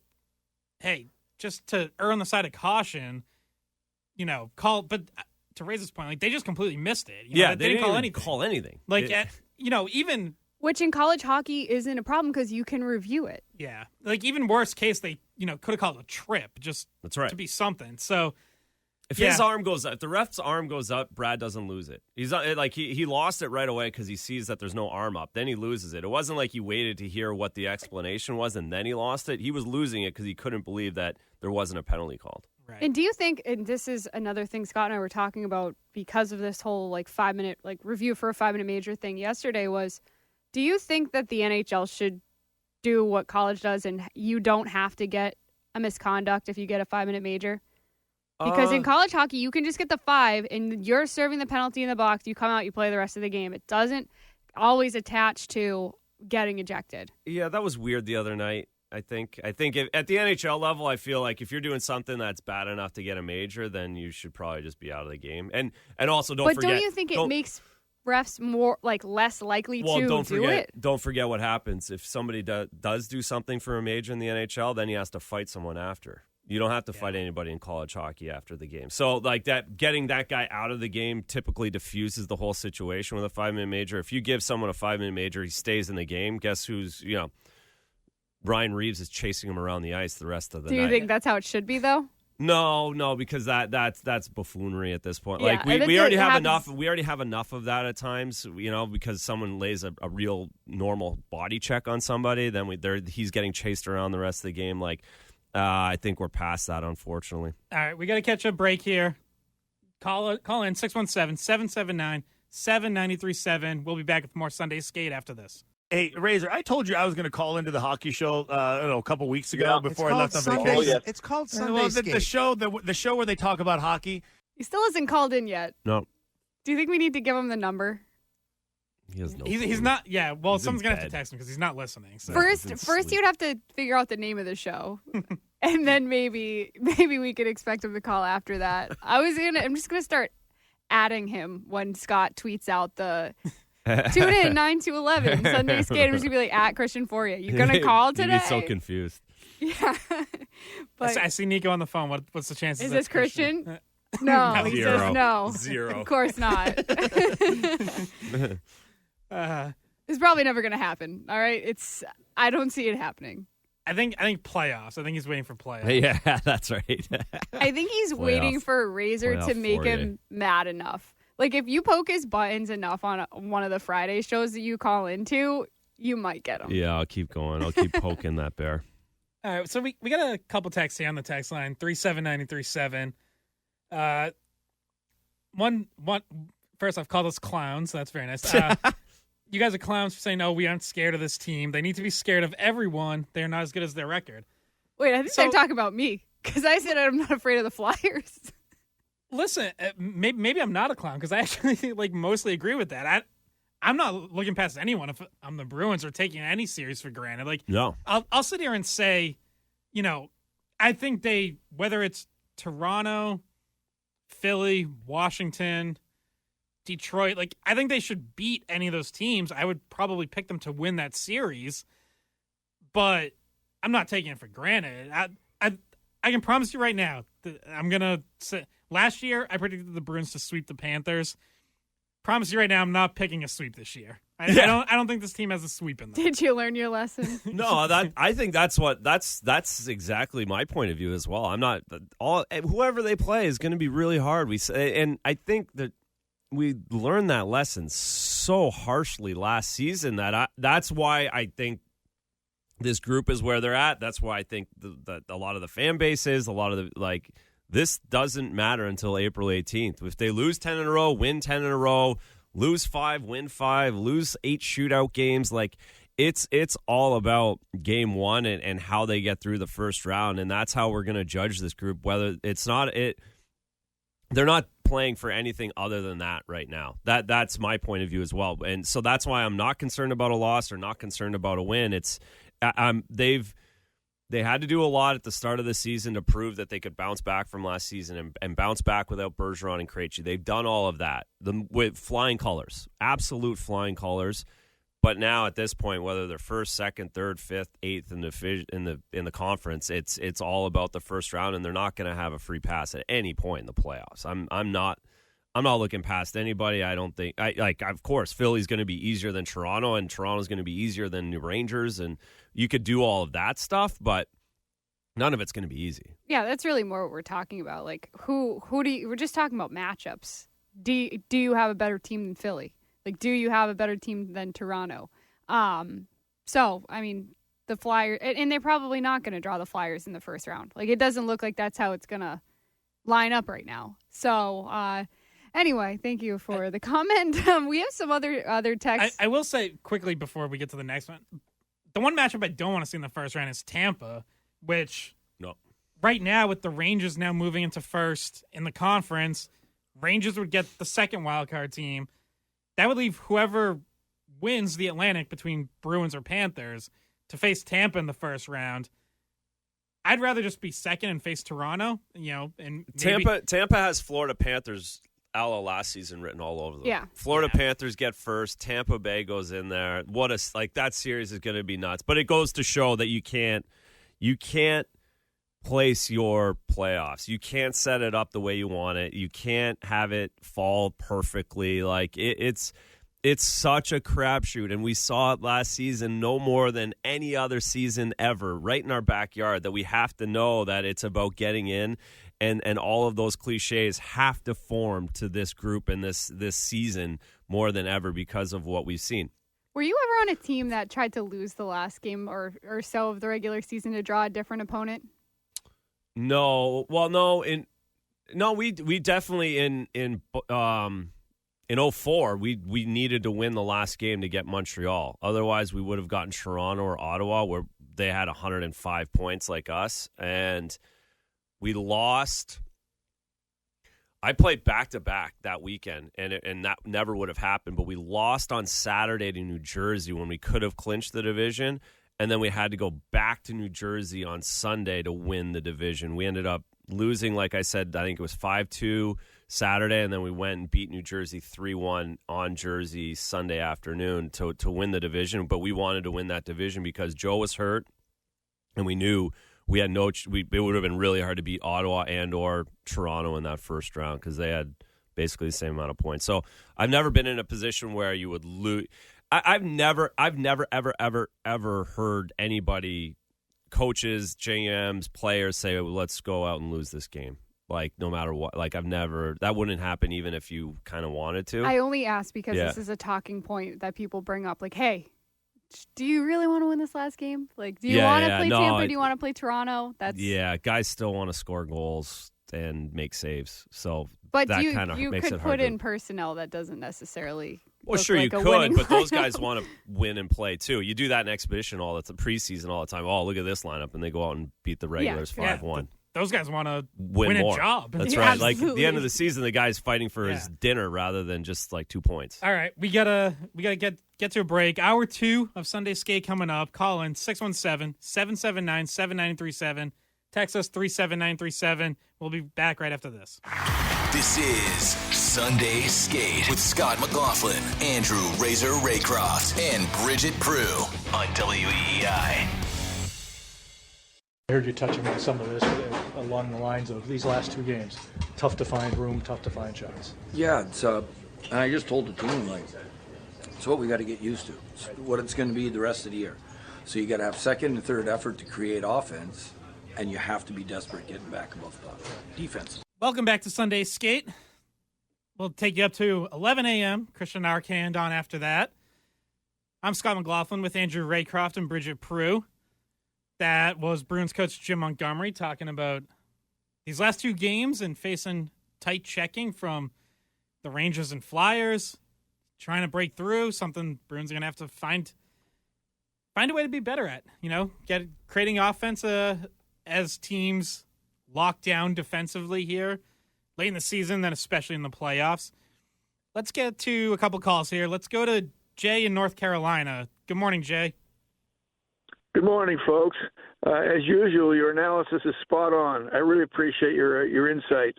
hey, just to err on the side of caution, but to raise this point, like, they just completely missed it. They didn't call anything. Like, even... Which in college hockey isn't a problem because you can review it. Yeah. Like, even worst case, they, could have called it a trip just That's right. to be something. So... If his arm goes up, if the ref's arm goes up, Brad doesn't lose it. He's not, like he lost it right away because he sees that there's no arm up. Then he loses it. It wasn't like he waited to hear what the explanation was and then he lost it. He was losing it because he couldn't believe that there wasn't a penalty called. Right. And do you think, and this is another thing Scott and I were talking about because of this whole 5-minute review for a 5-minute major thing yesterday was, do you think that the NHL should do what college does and you don't have to get a misconduct if you get a 5-minute major? Because in college hockey, you can just get the 5, and you're serving the penalty in the box. You come out, you play the rest of the game. It doesn't always attach to getting ejected. Yeah, that was weird the other night. I think at the NHL level, I feel like if you're doing something that's bad enough to get a major, then you should probably just be out of the game. And also don't forget. But don't you think it makes refs more less likely to do it? Don't forget what happens if somebody does do something for a major in the NHL. Then he has to fight someone after. You don't have to fight anybody in college hockey after the game. So, getting that guy out of the game typically diffuses the whole situation with a 5-minute major. If you give someone a 5-minute major, he stays in the game. Guess who's, Ryan Reeves is chasing him around the ice the rest of the night. Do you think that's how it should be, though? No, because that's buffoonery at this point. Yeah, we already have enough. We already have enough of that at times. Because someone lays a real normal body check on somebody, then he's getting chased around the rest of the game. I think we're past that, unfortunately. All right, we got to catch a break here. Call in 617-779-7937. We'll be back with more Sunday Skate after this. Hey, Razor, I told you I was going to call into the hockey show a couple weeks ago before I left on Sunday, vacation. yes. It's called Sunday Skate. The show where they talk about hockey. He still hasn't called in yet. No. Do you think we need to give him the number? He has no He's not. Yeah. Well, someone's gonna have to text him because he's not listening. So. First, you'd have to figure out the name of the show, and then maybe we could expect him to call after that. I'm just gonna start adding him when Scott tweets out the tune in 9 to 11 Sunday Skate. I'm just gonna be like at Christian Foria. You gonna call today? You'd be so confused. Yeah. But I see Nico on the phone. What's the chances? Is this Christian? No, he says no. 0. Of course not. It's probably never going to happen. All right, I don't see it happening. I think playoffs. I think he's waiting for playoffs. Yeah, that's right. I think he's waiting for a Razor to make him mad enough. If you poke his buttons enough on one of the Friday shows that you call into, you might get him. Yeah, I'll keep going. I'll keep poking that bear. All right, so we got a couple texts here on the text line 37937. One. First off, called us clowns. So that's very nice. You guys are clowns for saying, "Oh, we aren't scared of this team. They need to be scared of everyone. They're not as good as their record." Wait, I think they're talking about me because I said I'm not afraid of the Flyers. Listen, maybe I'm not a clown because I actually mostly agree with that. I'm not looking past anyone if I'm the Bruins or taking any series for granted. No, I'll sit here and say, I think whether it's Toronto, Philly, Washington, Detroit, I think they should beat any of those teams. I would probably pick them to win that series, but I'm not taking it for granted. I can promise you right now that I'm gonna say last year I predicted the Bruins to sweep the Panthers. Promise you right now I'm not picking a sweep this year. I don't think this team has a sweep in them. Did you learn your lesson? No, I think that's exactly my point of view as well. I'm not whoever they play is going to be really hard. And I think that we learned that lesson so harshly last season that's why I think this group is where they're at. That's why I think that a lot of the fan base is, a lot of the this doesn't matter until April 18th. If they lose 10 in a row, win 10 in a row, lose 5, win 5, lose 8 shootout games, it's all about game 1 and how they get through the first round, and that's how we're going to judge this group. Whether they're not playing for anything other than that right now. That's my point of view as well, and so that's why I'm not concerned about a loss or not concerned about a win. They had to do a lot at the start of the season to prove that they could bounce back from last season and bounce back without Bergeron and Krejci. They've done all of that with flying colors, absolute flying colors. But now at this point, whether they're first, second, third, fifth, eighth in the conference, it's all about the first round, and they're not going to have a free pass at any point in the playoffs. I'm not looking past anybody. I don't think of course Philly's going to be easier than Toronto, and Toronto's going to be easier than New Rangers, and you could do all of that stuff, but none of it's going to be easy. Yeah, that's really more what we're talking about. Like who do you, we're just talking about matchups. Do you have a better team than Philly? Like, do you have a better team than Toronto? So, I mean, the Flyers, and they're probably not going to draw the Flyers in the first round. Like, it doesn't look like that's how it's going to line up right now. So, anyway, thank you for the comment. We have some other texts. I will say quickly before we get to the next one, the one matchup I don't want to see in the first round is Tampa, which right now with the Rangers now moving into first in the conference, Rangers would get the second wildcard team. That would leave whoever wins the Atlantic between Bruins or Panthers to face Tampa in the first round. I'd rather just be second and face Toronto, and Tampa has Florida Panthers a la last season written all over them. Yeah. Florida Panthers get first. Tampa Bay goes in there. That series is going to be nuts. But it goes to show that you can't place your playoffs. You can't set it up the way you want it. You can't have it fall perfectly. Like it's such a crapshoot, and we saw it last season no more than any other season ever, right in our backyard, that we have to know that it's about getting in, and all of those cliches have to form to this group and this season more than ever because of what we've seen. Were you ever on a team that tried to lose the last game or so of the regular season to draw a different opponent? No. Well, no. We definitely in 04 we needed to win the last game to get Montreal. Otherwise, we would have gotten Toronto or Ottawa, where they had 105 points like us, and we lost. I played back-to-back that weekend, and that never would have happened. But we lost on Saturday to New Jersey when we could have clinched the division. And then we had to go back to New Jersey on Sunday to win the division. We ended up losing, like I said, I think it was 5-2 Saturday, and then we went and beat New Jersey 3-1 on Jersey Sunday afternoon to win the division. But we wanted to win that division because Joe was hurt, and we knew we had it would have been really hard to beat Ottawa and or Toronto in that first round because they had basically the same amount of points. So I've never been in a position where you would lose. I've never, ever heard anybody, coaches, GMs, players say, well, let's go out and lose this game. Like, no matter what. Like, that wouldn't happen even if you kind of wanted to. I only ask because this is a talking point that people bring up. Like, hey, do you really want to win this last game? Like, do you want to play Tampa? Do you want to play Toronto? Guys still want to score goals and make saves. So but that you kind of makes could it hard put in personnel that doesn't necessarily. Well, sure, like you could, but those guys want to win and play too. You do that in exhibition preseason all the time. Oh, look at this lineup, and they go out and beat the regulars 5-1. Those guys want to win a more. job. That's right. Like at the end of the season, the guy's fighting for his dinner rather than just like 2 points. All right, we gotta get to a break. Hour 2 of Sunday Skate coming up. Call in 617-779-7937. Text us 37937. We'll be back right after this. This is Sunday Skate with Scott McLaughlin, Andrew Razor Raycroft, and Bridgette Proulx on WEEI. I heard you touching on some of this along the lines of these last 2 games. Tough to find room, tough to find shots. Yeah, it's and I just told the team, like, it's what we got to get used to. It's what it's going to be the rest of the year. So you got to have second and third effort to create offense, and you have to be desperate getting back above the defense. Welcome back to Sunday Skate. We'll take you up to 11 a.m. Christian Arcand on after that. I'm Scott McLaughlin with Andrew Raycroft and Bridgette Proulx. That was Bruins coach Jim Montgomery talking about these last 2 games and facing tight checking from the Rangers and Flyers, trying to break through, something Bruins are going to have to find a way to be better at, creating offense as teams lock down defensively here late in the season, then especially in the playoffs. Let's get to a couple calls here. Let's go to Jay in North Carolina. Good morning, Jay. Good morning, folks. As usual, your analysis is spot on. I really appreciate your insight.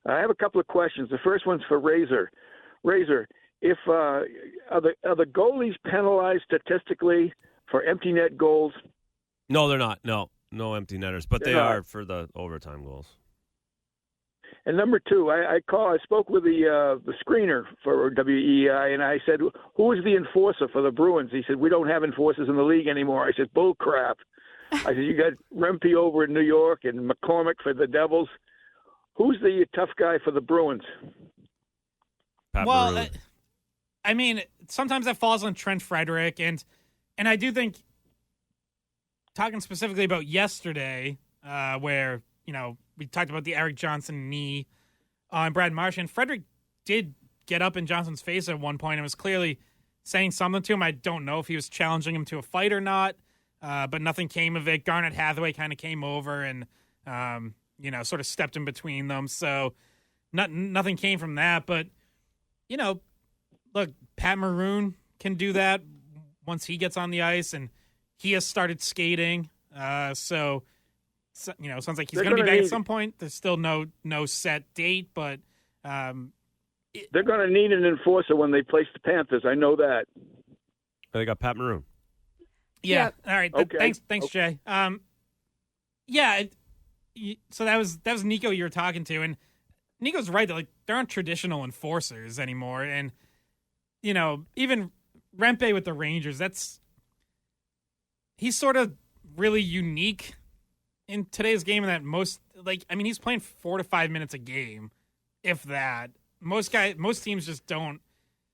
I have a couple of questions. The first one's for Razor. Razor, if are the goalies penalized statistically for empty net goals? No, they're not. No empty netters, but they are for the overtime goals. And number two, I spoke with the screener for WEI, and I said, who is the enforcer for the Bruins? He said, we don't have enforcers in the league anymore. I said, bull crap. I said, you got Rempe over in New York and McCormick for the Devils. Who's the tough guy for the Bruins? Well, I mean, sometimes that falls on Trent Frederick, and I do think, talking specifically about yesterday, where, we talked about the Eric Johnson knee on Brad Marchand. Frederick did get up in Johnson's face at one point and was clearly saying something to him. I don't know if he was challenging him to a fight or not, but nothing came of it. Garnet Hathaway kind of came over and, sort of stepped in between them. So nothing came from that. But, look, Pat Maroon can do that once he gets on the ice, and he has started skating. So sounds like he's going to be back at some point. There's still no set date, but they're going to need an enforcer when they place the Panthers. I know that. They got Pat Maroon. Yeah. All right. Okay. Thanks, Jay. So that was Nico you were talking to, and Nico's right that there aren't traditional enforcers anymore, and even Rempe with the Rangers, he's sort of really unique in today's game in that he's playing 4 to 5 minutes a game, if that. Most teams just don't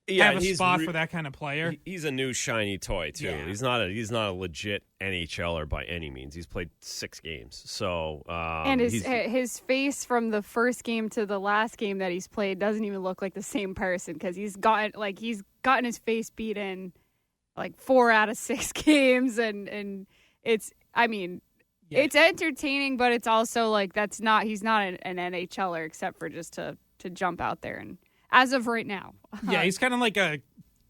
have a spot for that kind of player. He's a new shiny toy too. Yeah. He's not a legit NHLer by any means. He's played 6 games, so and his face from the first game to the last game that he's played doesn't even look like the same person, because he's gotten his face beat in 4 out of 6 games, and it's it's entertaining, but it's also he's not an NHLer except for just to jump out there, and as of right now. Yeah, he's kind of like a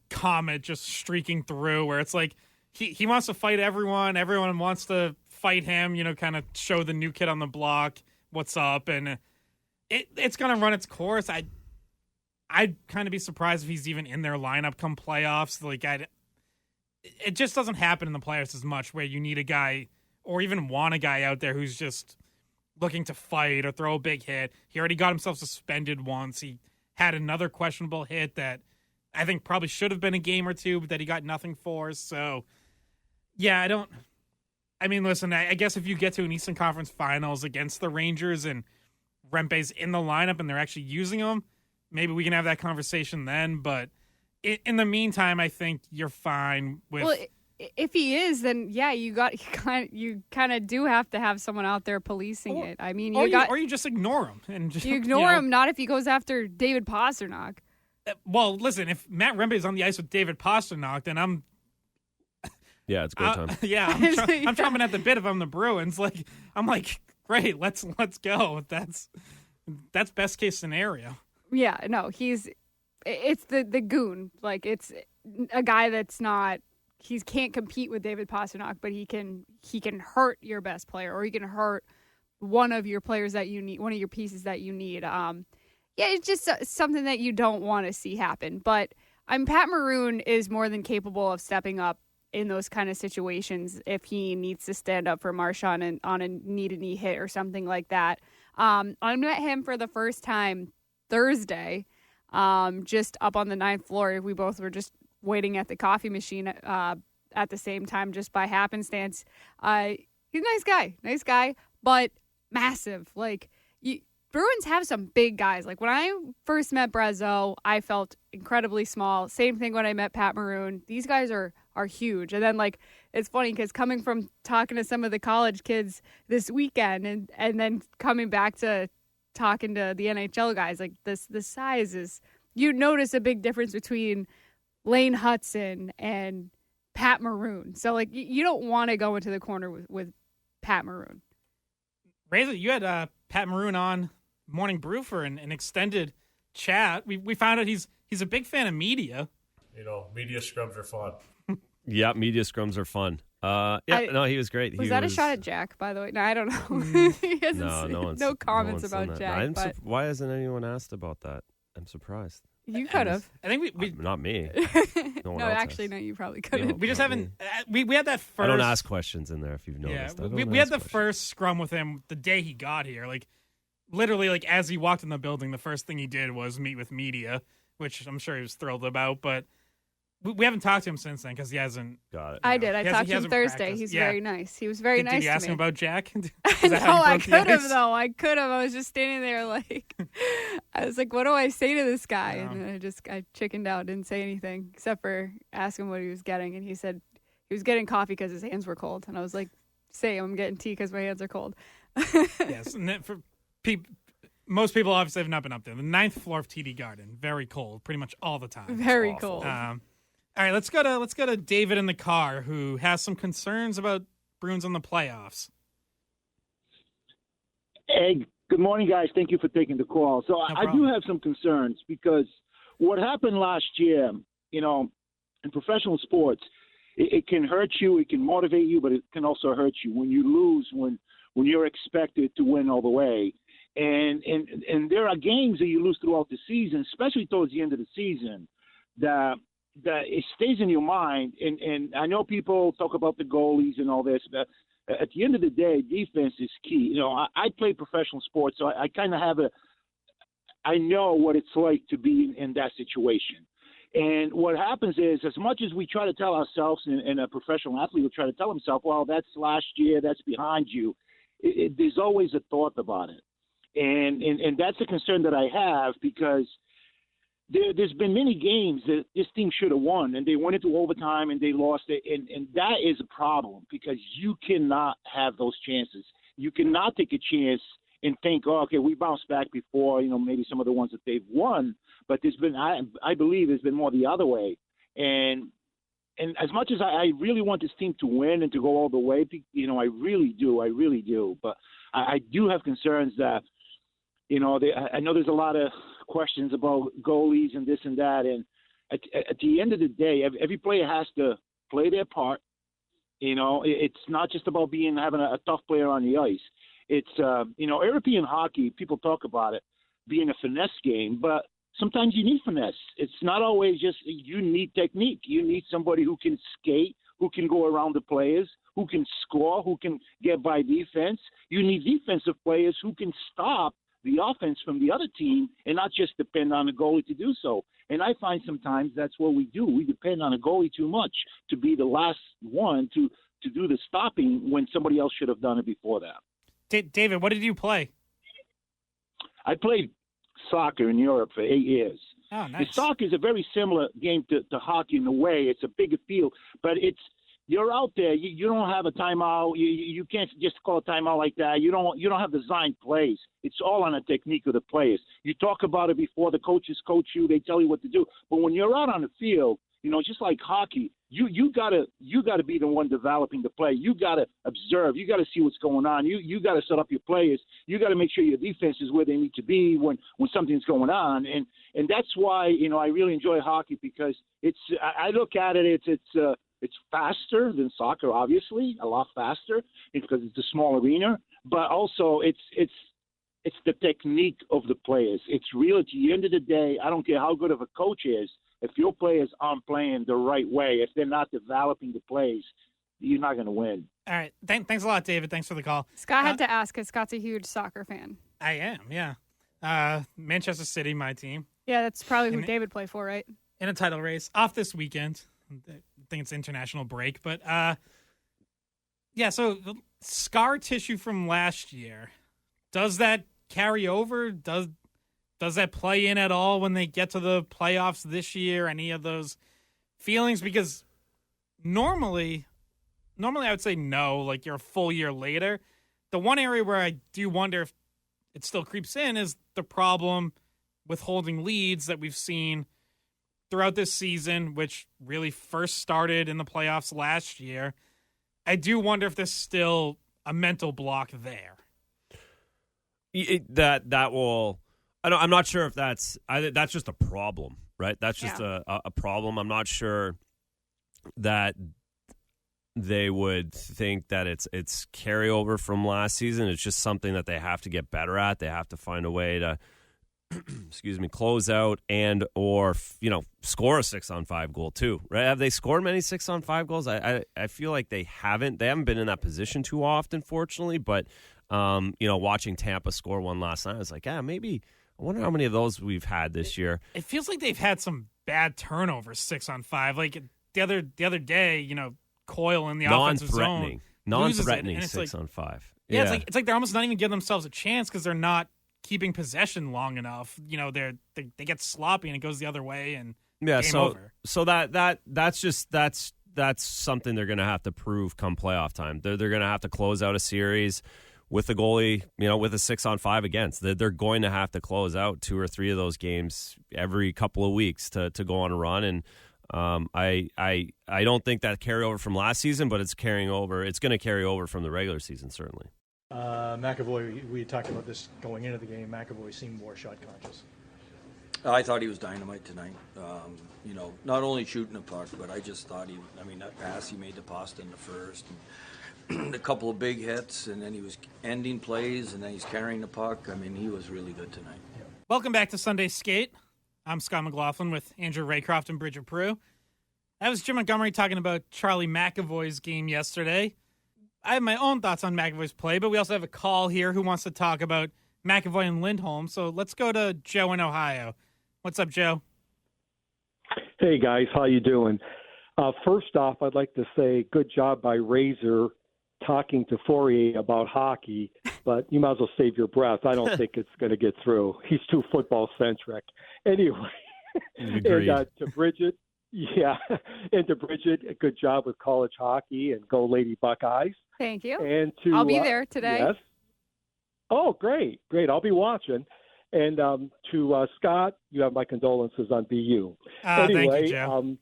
comet just streaking through, where it's like he wants to fight everyone. Everyone wants to fight him, kind of show the new kid on the block what's up, and it's going to run its course. I'd kind of be surprised if he's even in their lineup come playoffs. It just doesn't happen in the playoffs as much, where you need a guy or even want a guy out there who's just looking to fight or throw a big hit. He already got himself suspended once. He had another questionable hit that I think probably should have been a game or two, but that he got nothing for. So, yeah, listen, I guess if you get to an Eastern Conference Finals against the Rangers and Rempe's in the lineup and they're actually using him, maybe we can have that conversation then. But in the meantime, I think you're fine with... Well, if he is, then yeah, you kind of do have to have someone out there policing it. I mean, or you just ignore him and just, you ignore him. Not if he goes after David Pastrnak. Well, listen, if Matt Rempe is on the ice with David Pastrnak, then I'm. Yeah, it's go time. Yeah, I'm chomping at the bit if I'm the Bruins. I'm like, great, let's go. That's best case scenario. Yeah, no, it's the goon. It's a guy that's not. He can't compete with David Pastrnak, but he can hurt your best player, or he can hurt one of your players that you need, one of your pieces that you need. It's just something that you don't want to see happen. But Pat Maroon is more than capable of stepping up in those kind of situations if he needs to stand up for Marchand on a knee-to-knee hit or something like that. I met him for the first time Thursday, just up on the 9th floor. We both were just waiting at the coffee machine at the same time, just by happenstance. He's a nice guy, but massive. Bruins have some big guys. When I first met Brazeau, I felt incredibly small. Same thing when I met Pat Maroon. These guys are huge. And then it's funny because coming from talking to some of the college kids this weekend and then coming back to talking to the NHL guys, the size is, you notice a big difference between Lane Hudson and Pat Maroon. So, you don't want to go into the corner with Pat Maroon. Razor, you had Pat Maroon on Morning Brew for an extended chat. We found out he's a big fan of media. Media scrubs are fun. Yeah, media scrums are fun. He was great. Was that a shot at Jack, by the way? No, I don't know. He hasn't no comments about Jack. Why hasn't anyone asked about that? I'm surprised. You could have. I think we not me. No, actually, no, you probably could have. We just haven't. We had that first. I don't ask questions in there if you've noticed. Yeah, we had the first scrum with him the day he got here. Like, literally, like as he walked in the building, the first thing he did was meet with media, which I'm sure he was thrilled about. But we haven't talked to him since then because he hasn't. Got it. I did. I talked to him Thursday. Practiced. He's very nice. He was very nice. Did you ask him about Jack? No, I could have though. I could have. I was just standing there like, I was like, what do I say to this guy? And then I chickened out, didn't say anything except for ask him what he was getting, and he said he was getting coffee because his hands were cold, and I was like, say I'm getting tea because my hands are cold. Yes, and for most people obviously have not been up there. The 9th floor of TD Garden, very cold, pretty much all the time. Very cold. All right, let's go to David in the car, who has some concerns about Bruins in the playoffs. Hey, good morning, guys. Thank you for taking the call. So I do have some concerns because what happened last year, in professional sports, it can hurt you, it can motivate you, but it can also hurt you when you lose, when you're expected to win all the way. And there are games that you lose throughout the season, especially towards the end of the season, that it stays in your mind. And I know people talk about the goalies and all this, but at the end of the day, defense is key. I play professional sports, so I kind of I know what it's like to be in that situation. And what happens is, as much as we try to tell ourselves, and a professional athlete will try to tell himself, well, that's last year, that's behind you, there's always a thought about it. And that's a concern that I have because there's been many games that this team should have won, and they went into overtime and they lost it. And that is a problem because you cannot have those chances. You cannot take a chance and think, oh, okay, we bounced back before, maybe some of the ones that they've won. But there's been, I believe there's been more the other way. And as much as I really want this team to win and to go all the way, I really do. But I do have concerns that, I know there's a lot of questions about goalies and this and that. And at the end of the day, every player has to play their part. It's not just about having a tough player on the ice. It's, European hockey, people talk about it being a finesse game, but sometimes you need finesse. It's not always just you need technique. You need somebody who can skate, who can go around the players, who can score, who can get by defense. You need defensive players who can stop the offense from the other team and not just depend on the goalie to do so. And I find sometimes that's what we do. We depend on a goalie too much to be the last one to do the stopping when somebody else should have done it before that. David, what did you play? I played soccer in Europe for 8 years. Oh, nice. The soccer is a very similar game to hockey in a way. It's a bigger field, but you're out there. You don't have a timeout. You can't just call a timeout like that. You don't have designed plays. It's all on the technique of the players. You talk about it before the coaches coach you. They tell you what to do. But when you're out on the field, just like hockey, you gotta be the one developing the play. You gotta observe. You gotta see what's going on. You gotta set up your players. You gotta make sure your defense is where they need to be when something's going on. And that's why I really enjoy hockey because I look at it. It's faster than soccer, obviously, a lot faster because it's a small arena. But also it's the technique of the players. It's real. At the end of the day, I don't care how good of a coach is. If your players aren't playing the right way, if they're not developing the plays, you're not going to win. All right. Thanks a lot, David. Thanks for the call. Scott had to ask because Scott's a huge soccer fan. I am, yeah. Manchester City, my team. Yeah, that's probably who David played for, right? In a title race. Off this weekend. I think it's international break. But, so the scar tissue from last year, does that carry over? Does that play in at all when they get to the playoffs this year? Any of those feelings? Because normally I would say no, like you're a full year later. The one area where I do wonder if it still creeps in is the problem with holding leads that we've seen throughout this season, which really first started in the playoffs last year. I do wonder if there's still a mental block there. That will... I'm not sure if that's just a problem, right? That's just a problem. I'm not sure that they would think that it's carryover from last season. It's just something that they have to get better at. They have to find a way to close out and or score a 6-on-5 goal too. Right? Have they scored many 6-on-5 goals? I feel like they haven't. They haven't been in that position too often, fortunately. But watching Tampa score one last night, I was like, maybe. I wonder how many of those we've had this year. It feels like they've had some bad turnovers 6-on-5. Like the other day, Coyle in the offensive zone non-threatening 6-on-5. Yeah, it's like they're almost not even giving themselves a chance because they're not keeping possession long enough. They get sloppy and it goes the other way and game over. So that's something they're going to have to prove come playoff time. They're going to have to close out a series with the goalie, with a 6-on-5 against. They're going to have to close out 2 or 3 of those games every couple of weeks to go on a run. And I don't think that carryover from last season, but it's carrying over. It's going to carry over from the regular season, certainly. McAvoy, we talked about this going into the game. McAvoy seemed more shot conscious. I thought he was dynamite tonight. Not only shooting the puck, but I just thought that pass he made to Pasta in the first, and a couple of big hits, and then he was ending plays, and then he's carrying the puck. He was really good tonight. Yeah. Welcome back to Sunday Skate. I'm Scott McLaughlin with Andrew Raycroft and Bridgette Proulx. That was Jim Montgomery talking about Charlie McAvoy's game yesterday. I have my own thoughts on McAvoy's play, but we also have a call here who wants to talk about McAvoy and Lindholm. So let's go to Joe in Ohio. What's up, Joe? Hey, guys. How you doing? First off, I'd like to say good job by Razor talking to Fourier about hockey, but you might as well save your breath. I don't think it's going to get through. He's too football-centric. Anyway, and to Bridgette, and to Bridgette, a good job with college hockey, and go Lady Buckeyes. Thank you. And to, I'll be there today. Yes. Oh, great. I'll be watching. And to Scott, you have my condolences on BU. Anyway, thank you, Joe.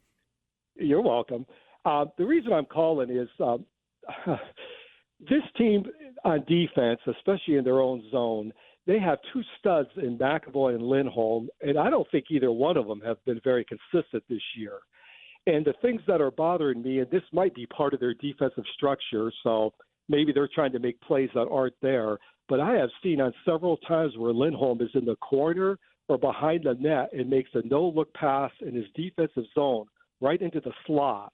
You're welcome. The reason I'm calling is this team on defense, especially in their own zone, they have 2 studs in McAvoy and Lindholm, and I don't think either one of them have been very consistent this year. And the things that are bothering me, and this might be part of their defensive structure, so maybe they're trying to make plays that aren't there, but I have seen on several times where Lindholm is in the corner or behind the net and makes a no-look pass in his defensive zone right into the slot,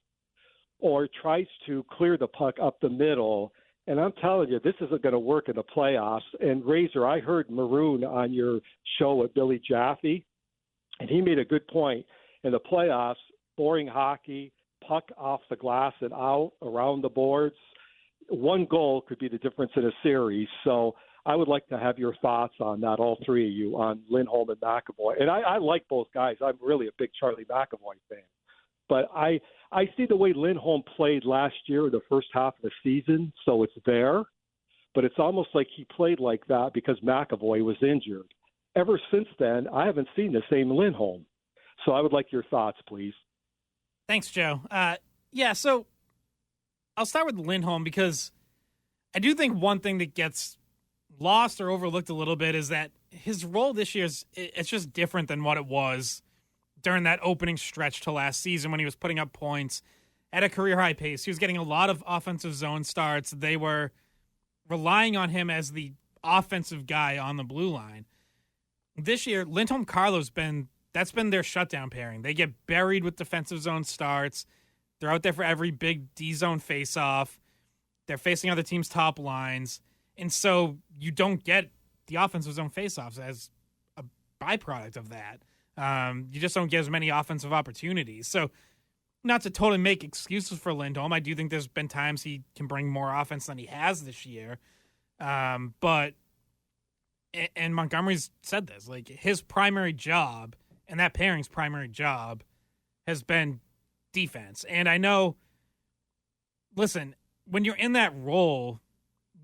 or tries to clear the puck up the middle. And I'm telling you, this isn't going to work in the playoffs. And Razor, I heard Maroon on your show with Billy Jaffe, and he made a good point. In the playoffs, boring hockey, puck off the glass and out around the boards, 1 goal could be the difference in a series. So I would like to have your thoughts on that, all 3 of you, on Lindholm and McAvoy. And I like both guys. I'm really a big Charlie McAvoy fan. But I see the way Lindholm played last year in the first half of the season, so it's there. But it's almost like he played like that because McAvoy was injured. Ever since then, I haven't seen the same Lindholm. So I would like your thoughts, please. Thanks, Joe. So I'll start with Lindholm because I do think one thing that gets lost or overlooked a little bit is that his role this year it's just different than what it was during that opening stretch to last season when he was putting up points at a career-high pace. He was getting a lot of offensive zone starts. They were relying on him as the offensive guy on the blue line. This year, Lindholm-Carlo's that's been their shutdown pairing. They get buried with defensive zone starts. They're out there for every big D-zone face-off. They're facing other teams' top lines. And so you don't get the offensive zone face-offs as a byproduct of that. You just don't get as many offensive opportunities. So not to totally make excuses for Lindholm, I do think there's been times he can bring more offense than he has this year. But Montgomery's said this, like his primary job and that pairing's primary job has been defense. And I know, listen, when you're in that role,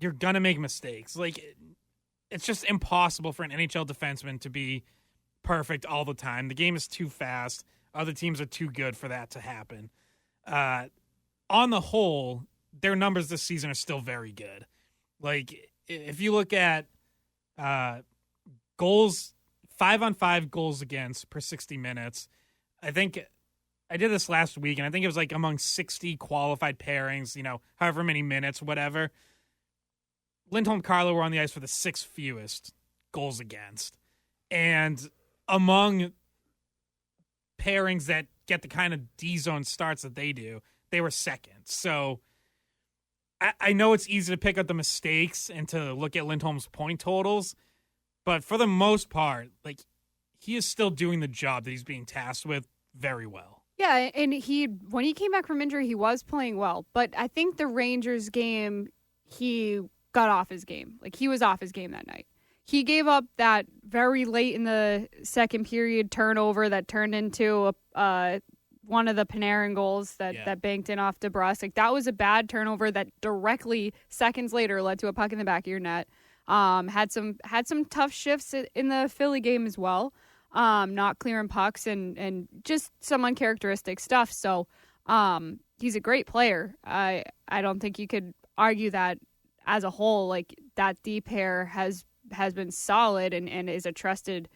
you're going to make mistakes. Like it's just impossible for an NHL defenseman to be perfect all the time. The game is too fast. Other teams are too good for that to happen. On the whole, their numbers this season are still very good. Like if you look at goals, 5-on-5 goals against per 60 minutes, I think I did this last week, and I think it was like among 60 qualified pairings, however many minutes, whatever. Lindholm and Carlo were on the ice for the 6th fewest goals against. And among pairings that get the kind of D-zone starts that they do, they were second. So I know it's easy to pick up the mistakes and to look at Lindholm's point totals, but for the most part, like, he is still doing the job that he's being tasked with very well. Yeah, and when he came back from injury, he was playing well. But I think the Rangers game, he got off his game. Like, he was off his game that night. He gave up that very late in the second period turnover that turned into one of the Panarin goals that banked in off DeBrusque. Like, that was a bad turnover that directly seconds later led to a puck in the back of your net. Had some tough shifts in the Philly game as well. Not clearing pucks and just some uncharacteristic stuff. So he's a great player. I don't think you could argue that as a whole, like, that D pair has been solid and is a trusted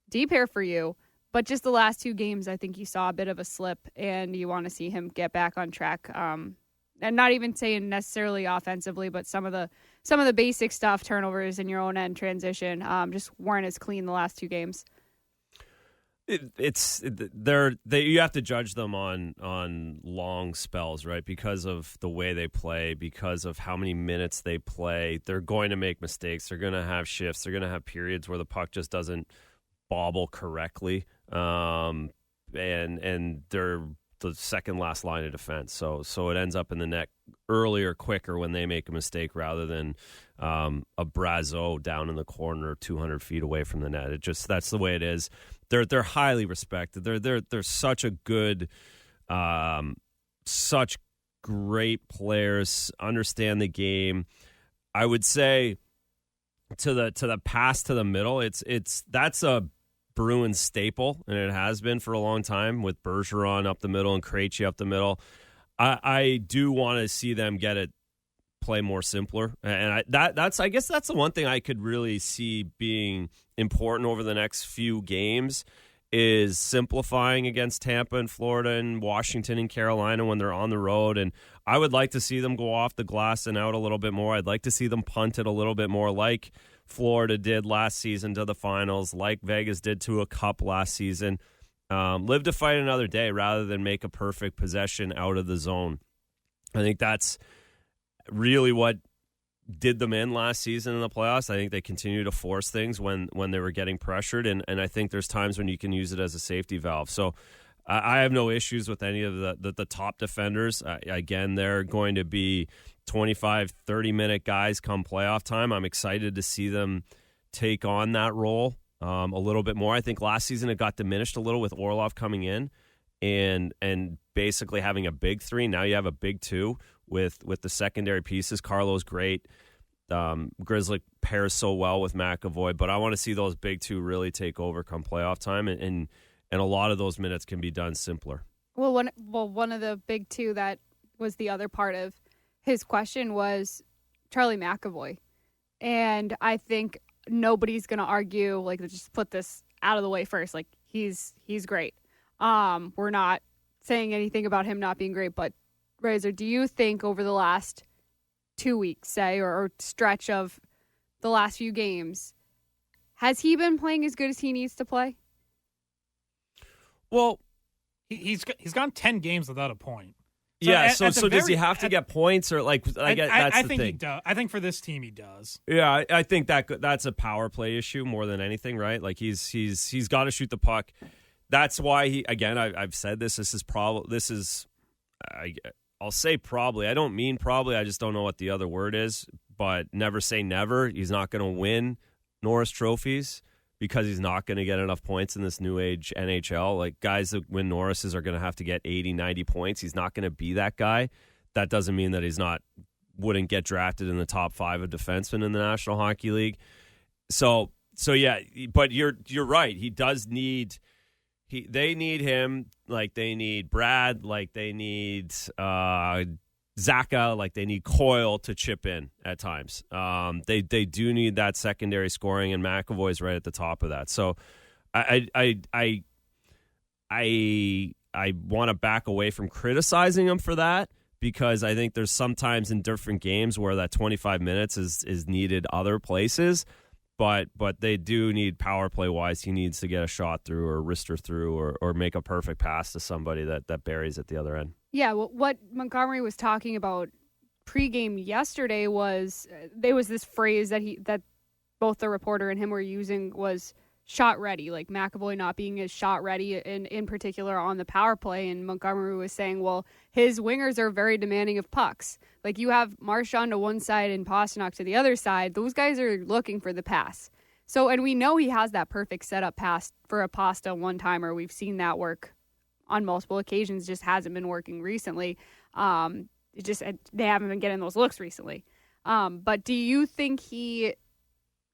D pair for you. But just the last 2 games, I think you saw a bit of a slip, and you want to see him get back on track. And not even saying necessarily offensively, but some of the basic stuff, turnovers in your own end, transition, just weren't as clean the last 2 games. You have to judge them on long spells, right? Because of the way they play, because of how many minutes they play. They're going to make mistakes. They're going to have shifts. They're going to have periods where the puck just doesn't bobble correctly, and they're the second last line of defense. So it ends up in the net earlier, quicker when they make a mistake rather than a Brazeau down in the corner 200 feet away from the net. That's the way it is. They're highly respected. They're such a good, such great players. Understand the game. I would say to the pass to the middle. That's a Bruins staple, and it has been for a long time with Bergeron up the middle and Krejci up the middle. I do want to see them get it play more simpler, and I guess that's the one thing I could really see being important over the next few games is simplifying against Tampa and Florida and Washington and Carolina when they're on the road. And I would like to see them go off the glass and out a little bit more. I'd like to see them punt it a little bit more, like Florida did last season to the finals, like Vegas did to a cup last season. Live to fight another day rather than make a perfect possession out of the zone. I think that's really what did them in last season in the playoffs. I think they continue to force things when they were getting pressured, and I think there's times when you can use it as a safety valve. So I have no issues with any of the top defenders. Again, they're going to be 25, 30-minute guys come playoff time. I'm excited to see them take on that role a little bit more. I think last season it got diminished a little with Orlov coming in and basically having a big 3. Now you have a big 2 with the secondary pieces. Carlo's great. Grizzly pairs so well with McAvoy, but I want to see those big 2 really take over come playoff time, and a lot of those minutes can be done simpler. Well, one of the big 2 that was the other part of his question was Charlie McAvoy, and I think nobody's going to argue. Like, let's just put this out of the way first. Like, he's great. We're not saying anything about him not being great, but Razor, do you think over the last 2 weeks, say, or stretch of the last few games, has he been playing as good as he needs to play? Well, he's gone 10 games without a point. So yeah, so does he have to get points, or like? I think he does. I think for this team he does. Yeah, I think that's a power play issue more than anything, right? Like he's got to shoot the puck. That's why I've said this. I'll say probably. I don't mean probably. I just don't know what the other word is. But never say never. He's not going to win Norris trophies because he's not going to get enough points in this new age NHL. Like, guys that win Norrises are going to have to get 80, 90 points. He's not going to be that guy. That doesn't mean that wouldn't get drafted in the top 5 of defensemen in the National Hockey League. So yeah, but you're right. He does need. They need him like they need Brad, like they need Zaka, like they need Coyle to chip in at times. They do need that secondary scoring, and McAvoy's right at the top of that. So I I want to back away from criticizing him for that, because I think there's sometimes in different games where that 25 minutes is needed other places. But they do need power play wise. He needs to get a shot through or wrister through or make a perfect pass to somebody that buries at the other end. Yeah, well, what Montgomery was talking about pregame yesterday was there was this phrase that both the reporter and him were using was shot ready, like McAvoy not being as shot ready in particular on the power play. And Montgomery was saying, well, his wingers are very demanding of pucks. Like you have Marchand to one side and Pastrnak to the other side. Those guys are looking for the pass. So, and we know he has that perfect setup pass for a Pasta one-timer. We've seen that work on multiple occasions, just hasn't been working recently. They haven't been getting those looks recently. But do you think he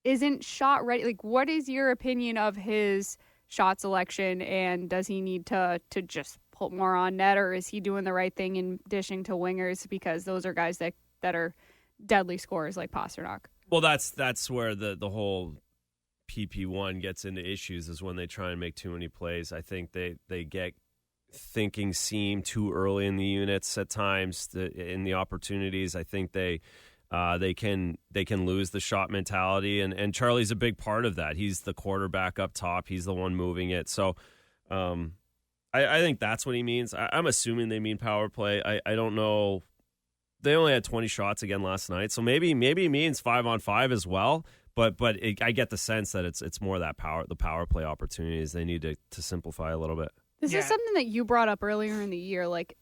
isn't shot ready? Like, what is your opinion of his shot selection, and does he need to just put more on net, or is he doing the right thing in dishing to wingers, because those are guys that are deadly scorers like Pastrnak? Well, that's where the whole PP1 gets into issues, is when they try and make too many plays. I think they get thinking seam too early in the units at times, in the opportunities. I think they can lose the shot mentality, and Charlie's a big part of that. He's the quarterback up top. He's the one moving it. So I think that's what he means. I'm assuming they mean power play. I don't know. They only had 20 shots again last night, so maybe he means 5-on-5 as well. But I get the sense that it's more that the power play opportunities they need to simplify a little bit. This is something that you brought up earlier in the year, like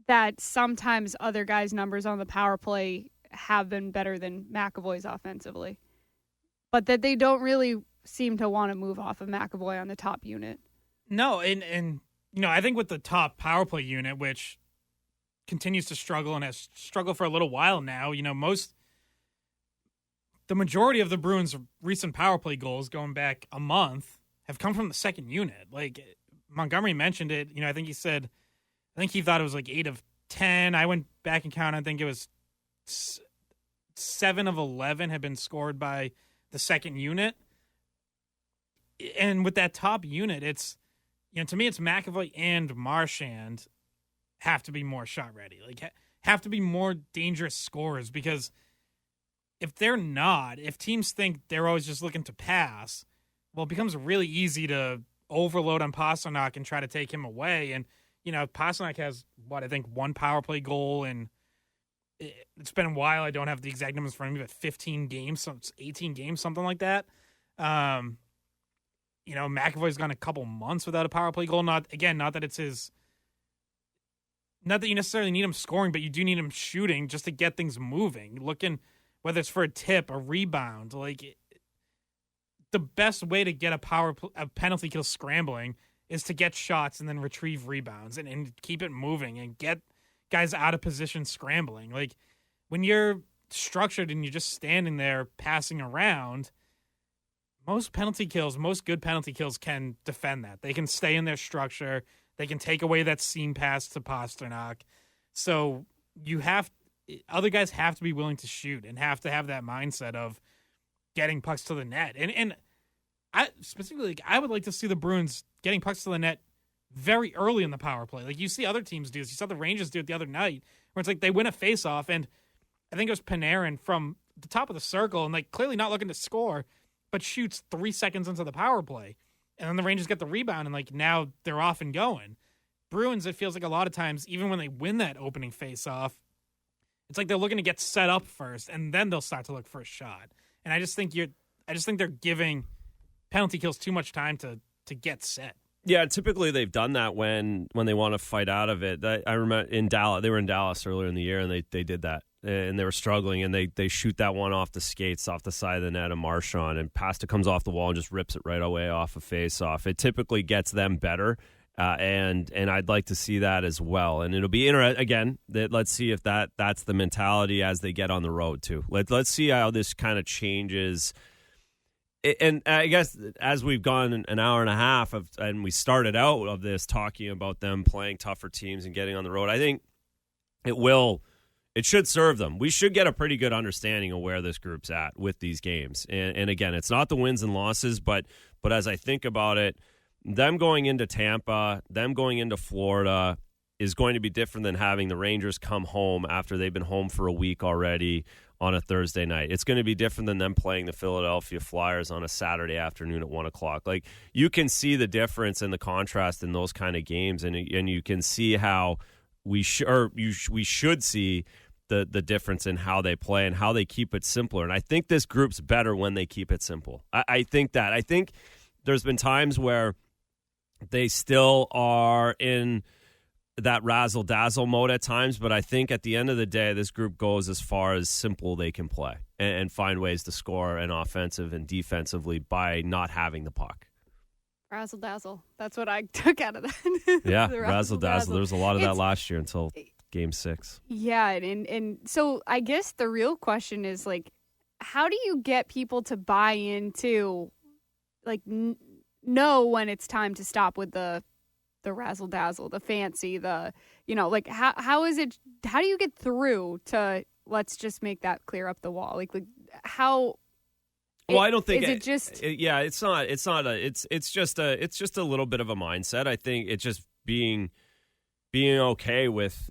that sometimes other guys' numbers on the power play have been better than McAvoy's offensively, but that they don't really seem to want to move off of McAvoy on the top unit. No, and I think with the top power play unit, which continues to struggle and has struggled for a little while now, the majority of the Bruins' recent power play goals going back a month have come from the second unit. Like Montgomery mentioned it, I think he thought it was like 8 of 10. I went back and counted. I think it was 7 of 11 have been scored by the second unit. And with that top unit, it's, to me, it's McAvoy and Marchand have to be more shot ready, like have to be more dangerous scorers, because if they're not, if teams think they're always just looking to pass, well, it becomes really easy to overload on Pastrnak and try to take him away. And, Pastrnak has, I think one power play goal, and it's been a while. I don't have the exact numbers for him, but 15 games, so it's 18 games, something like that. McAvoy's gone a couple months without a power play goal. Not that it's his. Not that you necessarily need him scoring, but you do need him shooting just to get things moving. Looking, whether it's for a tip, a rebound, the best way to get a penalty kill scrambling is to get shots and then retrieve rebounds and keep it moving and get guys out of position scrambling. Like when you're structured and you're just standing there passing around, most good penalty kills can defend that. They can stay in their structure. They can take away that seam pass to Pastrnak. So other guys have to be willing to shoot and have to have that mindset of getting pucks to the net. And I specifically, I would like to see the Bruins getting pucks to the net very early in the power play. Like you see other teams do this. You saw the Rangers do it the other night, where it's like they win a faceoff, and I think it was Panarin from the top of the circle, and clearly not looking to score, but shoots 3 seconds into the power play. And then the Rangers get the rebound, and now they're off and going. Bruins, it feels like a lot of times, even when they win that opening faceoff, it's like they're looking to get set up first, and then they'll start to look for a shot. And I just think they're giving penalty kills too much time to get set. Yeah, typically they've done that when they want to fight out of it. I remember in Dallas, they were in Dallas earlier in the year, and they did that, and they were struggling, and they shoot that one off the skates, off the side of the net of Marchand, and Pasta comes off the wall and just rips it right away off a face-off. It typically gets them better, and I'd like to see that as well. And it'll be interesting, again, let's see if that's the mentality as they get on the road, too. Let's see how this kind of changes. And I guess as we've gone an hour and a half and we started out of this talking about them playing tougher teams and getting on the road, I think it should serve them. We should get a pretty good understanding of where this group's at with these games. And again, it's not the wins and losses, but as I think about it, them going into Tampa, them going into Florida is going to be different than having the Rangers come home after they've been home for a week already on a Thursday night. It's going to be different than them playing the Philadelphia Flyers on a Saturday afternoon at 1 o'clock. Like, you can see the difference and the contrast in those kind of games, and you can see how we should see the difference in how they play and how they keep it simpler. And I think this group's better when they keep it simple. I think there's been times where they still are in that razzle-dazzle mode at times, but I think at the end of the day, this group goes as far as simple they can play and find ways to score and offensive and defensively by not having the puck. Razzle-dazzle. That's what I took out of that. Yeah, razzle-dazzle. There was a lot of that last year until Game 6. Yeah, and so I guess the real question is, like, how do you get people to buy into, like, know when it's time to stop with the razzle dazzle, the fancy, like how is it? How do you get through to let's just make that clear up the wall? Like how? Well, I don't think is it just. It's not. It's just a little bit of a mindset. I think it's just being okay with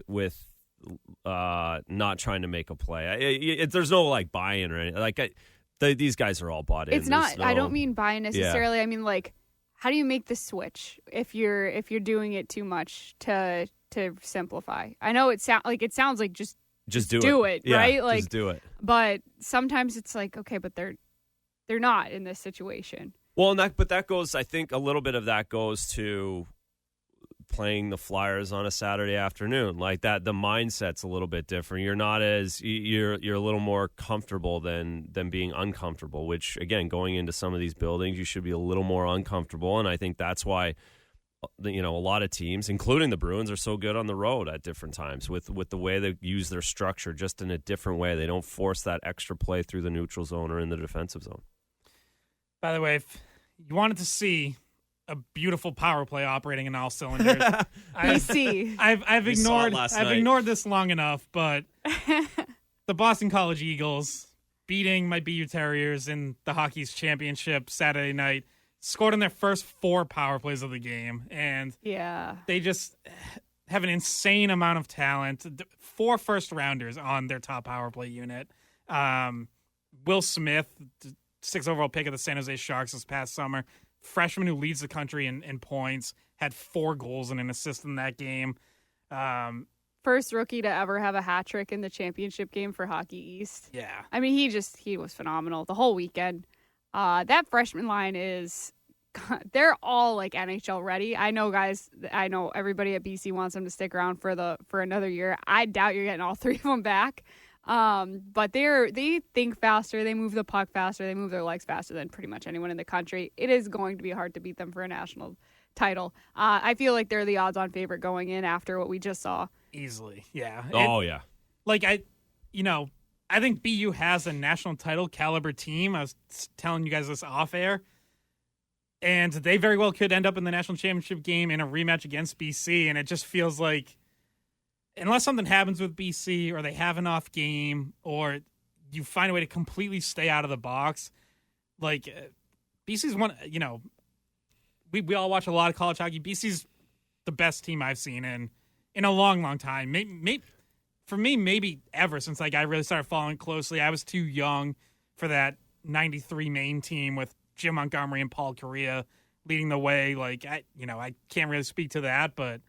not trying to make a play. There's no like buy-in or anything. Like these guys are all bought in. It's not. I don't mean buy-in necessarily. Yeah. I mean, like, how do you make the switch if you're doing it too much to simplify? I know it sounds like just do it, yeah, right? Like, just do it. But sometimes it's like, okay, but they're not in this situation. Well, but that goes. I think a little bit of that goes to playing the Flyers on a Saturday afternoon. Like that, the mindset's a little bit different. You're not as you're a little more comfortable than being uncomfortable, which again, going into some of these buildings, you should be a little more uncomfortable. And I think that's why, a lot of teams, including the Bruins, are so good on the road at different times with the way they use their structure just in a different way. They don't force that extra play through the neutral zone or in the defensive zone. By the way, if you wanted to see a beautiful power play operating in all cylinders. BC. I've ignored this long enough, but the Boston College Eagles beating my BU Terriers in the Hockey's championship Saturday night scored on their first 4 power plays of the game, and they just have an insane amount of talent. 4 first-rounders on their top power play unit. Will Smith, 6th overall pick of the San Jose Sharks this past summer, freshman who leads the country in points, had 4 goals and an assist in that game. First rookie to ever have a hat trick in the championship game for Hockey East. Yeah. I mean, he was phenomenal the whole weekend. That freshman line they're all like NHL ready. I know everybody at BC wants them to stick around for another year. I doubt you're getting all 3 of them back. But they think faster, they move the puck faster, they move their legs faster than pretty much anyone in the country. It is going to be hard to beat them for a national title. I feel like they're the odds-on favorite going in after what we just saw. Easily, yeah. Yeah. Like I think BU has a national title caliber team. I was telling you guys this off air, and they very well could end up in the national championship game in a rematch against BC. And it just feels like, unless something happens with BC or they have an off game or you find a way to completely stay out of the box, like BC's one, we all watch a lot of college hockey. BC's the best team I've seen in a long, long time. Maybe for me, maybe ever since I really started following closely. I was too young for that 93 Maine team with Jim Montgomery and Paul Correa leading the way. Like I can't really speak to that, but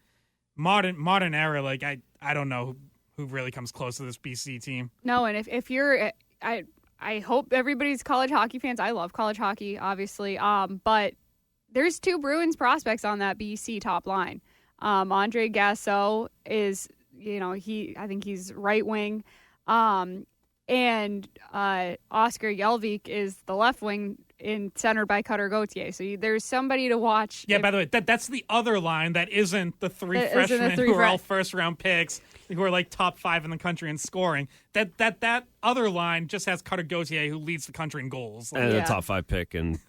modern era, like I don't know who really comes close to this BC team. No, and if you're, I hope everybody's college hockey fans. I love college hockey, obviously. But there's 2 Bruins prospects on that BC top line. Andre Gasso is, I think he's right wing. And Oscar Jelvik is the left wing centered by Cutter Gauthier. So there's somebody to watch. Yeah, by the way, that's the other line that isn't the 3 freshmen who are all first-round picks, who are like top 5 in the country in scoring. That other line just has Cutter Gauthier, who leads the country in goals. And the top 5 pick, and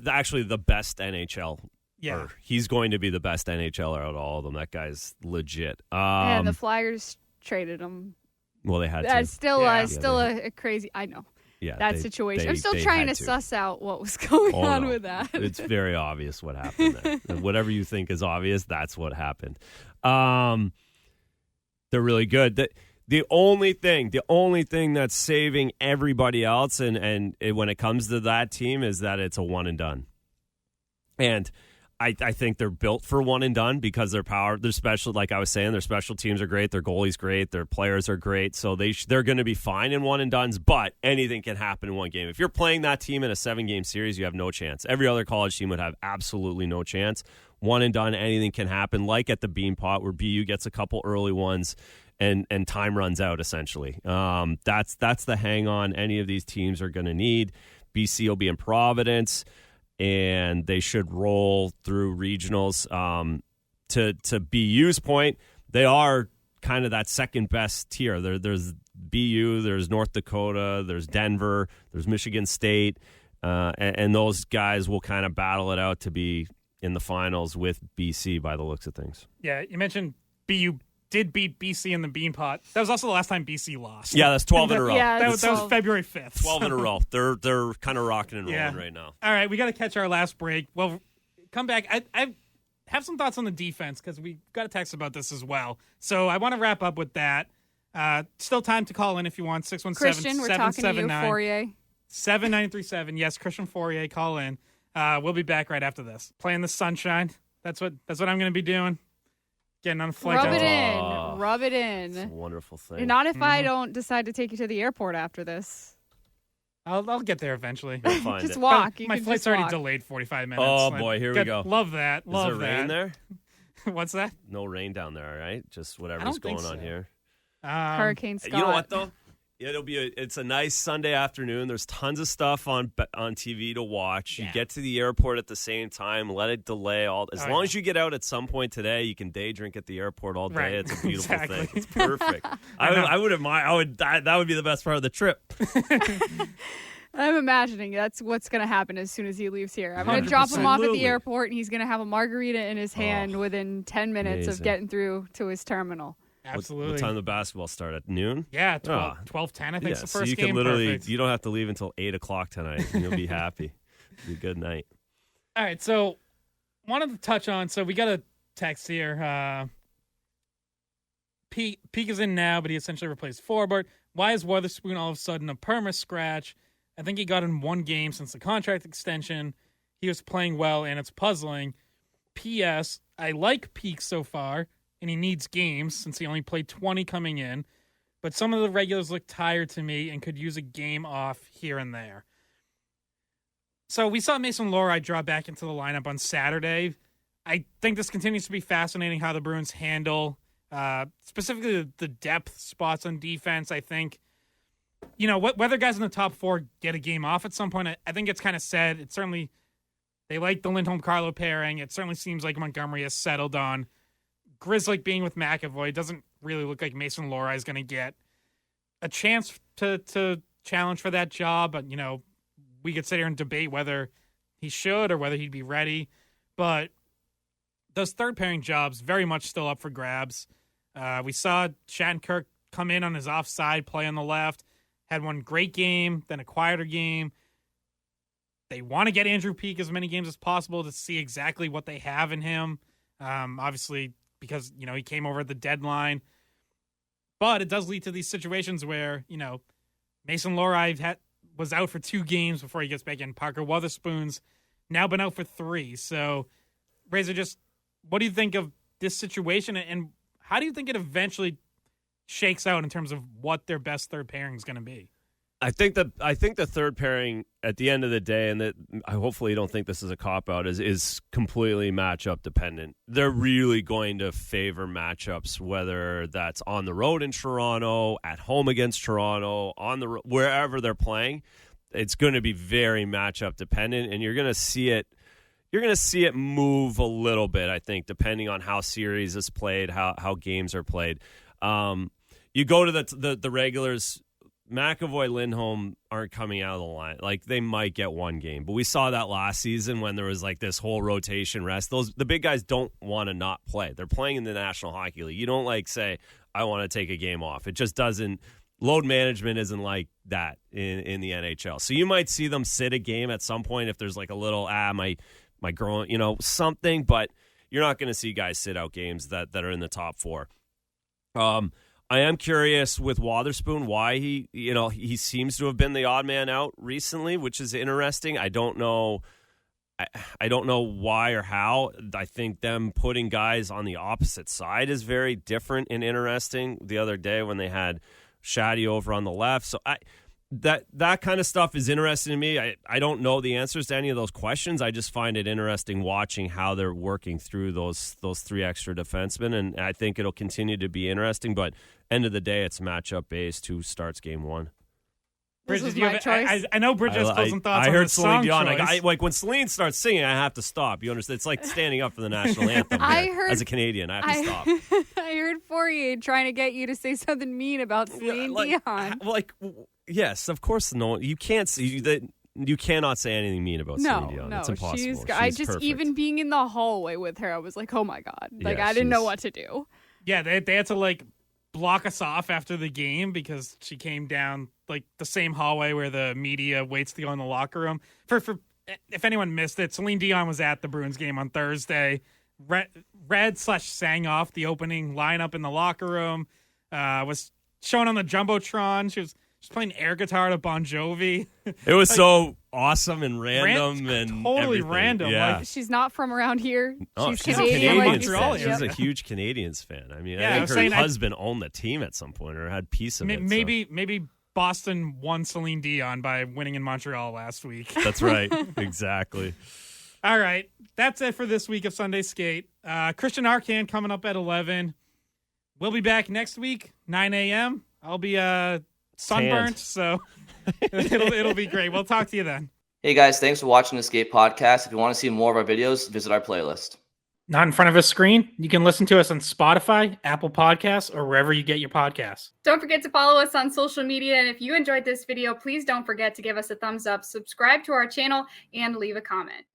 actually the best NHL. Yeah. He's going to be the best NHLer out of all of them. That guy's legit. And the Flyers traded him. Well, they had to. That's still a crazy. I know. that situation. I'm still trying to suss out what was going on with that. It's very obvious what happened there. And whatever you think is obvious, that's what happened. They're really good. The only thing that's saving everybody else and when it comes to that team is that it's a one and done. And I think they're built for one and done because their special, like I was saying, their special teams are great, their goalie's great, their players are great, so they're going to be fine in one and dones. But anything can happen in one game. If you're playing that team in a 7-game series, you have no chance. Every other college team would have absolutely no chance. One and done, anything can happen. Like at the Beanpot, where BU gets a couple early ones and time runs out. Essentially, that's the hang on any of these teams are going to need. BC will be in Providence, and they should roll through regionals. To BU's point, they are kind of that second best tier. There's BU, there's North Dakota, there's Denver, there's Michigan State, and those guys will kind of battle it out to be in the finals with BC by the looks of things. Yeah, you mentioned BU did beat BC in the Beanpot. That was also the last time BC lost. Yeah, that's 12 in a row. Yeah, that was February 5th. 12 in a row. They're kind of rocking and rolling right now. All right, we got to catch our last break. Well, come back. I have some thoughts on the defense because we got a text about this as well. So I want to wrap up with that. Still time to call in if you want. 617-779. Christian, we're talking to you, Fourier. 7937. Yes, Christian Fourier, call in. We'll be back right after this. Playing the sunshine. That's what I'm going to be doing. Getting on a flight. Rub it in. It's a wonderful thing. Not if I don't decide to take you to the airport after this. I'll get there eventually. We'll find just it. walk. My flight's already delayed 45 minutes. Oh, boy, here we go. Love that. Love Is there rain there? What's that? No rain down there, all right? Just whatever's going on here. Hurricane Scott. You know what, though? It's a nice Sunday afternoon. There's tons of stuff on TV to watch. You get to the airport at the same time. Let it delay as long as you get out at some point today. You can day drink at the airport all day. Right. It's a beautiful thing. It's perfect. I wouldn't mind. That would be the best part of the trip. I'm imagining that's what's going to happen as soon as he leaves here. I'm going to drop him off at the airport, and he's going to have a margarita in his hand within 10 minutes of getting through to his terminal. Absolutely. What time the basketball start? At noon? Yeah, 12:10, I think, is the first you game. Can literally, Perfect. You don't have to leave until 8 o'clock tonight, and you'll be happy. It'll be a good night. All right, so wanted to touch on, so we got a text here. Peak is in now, but he essentially replaced Forbort. Why is Weatherspoon all of a sudden a perma-scratch? I think he got in one game since the contract extension. He was playing well, and it's puzzling. P.S. I like Peak so far, and he needs games since he only played 20 coming in. But some of the regulars look tired to me and could use a game off here and there. So we saw Mason Lohrei draw back into the lineup on Saturday. I think this continues to be fascinating how the Bruins handle specifically the depth spots on defense. I think, whether guys in the top four get a game off at some point, I think it's kind of said. It certainly, they like the Lindholm-Carlo pairing. It certainly seems like Montgomery has settled on Grizzly being with McAvoy. It doesn't really look like Mason Lohrei is going to get a chance to challenge for that job. But, we could sit here and debate whether he should or whether he'd be ready. But those third pairing jobs very much still up for grabs. We saw Shattenkirk come in on his offside play on the left, had one great game, then a quieter game. They want to get Andrew Peak as many games as possible to see exactly what they have in him. Obviously, because, he came over at the deadline. But it does lead to these situations where, Mason Lohrei was out for 2 games before he gets back in. Parker Weatherspoon's now been out for 3. So, Razor, just what do you think of this situation, and how do you think it eventually shakes out in terms of what their best third pairing is going to be? I think the third pairing at the end of the day, and that I hopefully don't think this is a cop-out, is completely matchup dependent. They're really going to favor matchups, whether that's on the road in Toronto, at home against Toronto, wherever they're playing. It's going to be very matchup dependent, and you're going to see it. You're going to see it move a little bit, I think, depending on how series is played, how games are played. You go to the regulars. McAvoy, Lindholm aren't coming out of the line. Like, they might get one game. But we saw that last season when there was, this whole rotation rest. The big guys don't want to not play. They're playing in the National Hockey League. You don't, say, I want to take a game off. It just doesn't load management isn't like that in the NHL. So you might see them sit a game at some point if there's like a little, my groin, something, but you're not going to see guys sit out games that are in the top 4. I am curious with Wotherspoon why he seems to have been the odd man out recently, which is interesting. I don't know why or how. I think them putting guys on the opposite side is very different and interesting. The other day when they had Shaddy over on the left, so that kind of stuff is interesting to me. I don't know the answers to any of those questions. I just find it interesting watching how they're working through those 3 extra defensemen, and I think it'll continue to be interesting. But end of the day, it's matchup based. Who starts game 1? Bridget, I know Bridget's closing thoughts. I on heard the Celine song Dion. choice. Like when Celine starts singing, I have to stop. You understand? It's like standing up for the national anthem. As a Canadian, I have to stop. I heard Fourier trying to get you to say something mean about Celine Dion. Yes, of course. No, you can't see that. You cannot say anything mean about Celine Dion. It's impossible. She's just perfect. even being in the hallway with her, I was like, oh my god, I didn't know what to do. Yeah, they had to block us off after the game because she came down the same hallway where the media waits to go in the locker room. For if anyone missed it, Celine Dion was at the Bruins game on Thursday. Read/sang off the opening lineup in the locker room. Was shown on the jumbotron. She was playing air guitar to Bon Jovi. It was so awesome and random and totally everything. random. Yeah. She's not from around here. She's Canadian. a Canadians fan. fan. She's a huge Canadians fan. I mean, Yeah, I think her husband owned the team at some point or had piece of it. Maybe Boston won Celine Dion by winning in Montreal last week. That's right. Exactly. All right. That's it for this week of Sunday Skate. Christian Arcand coming up at 11. We'll be back next week, 9 a.m. I'll be sunburnt, so it'll be great. We'll talk to you then. Hey guys, thanks for watching the Skate Podcast. If you want to see more of our videos, visit our playlist. Not in front of a screen? You can listen to us on Spotify, Apple Podcasts, or wherever you get your podcasts. Don't forget to follow us on social media. And if you enjoyed this video, please don't forget to give us a thumbs up, subscribe to our channel, and leave a comment.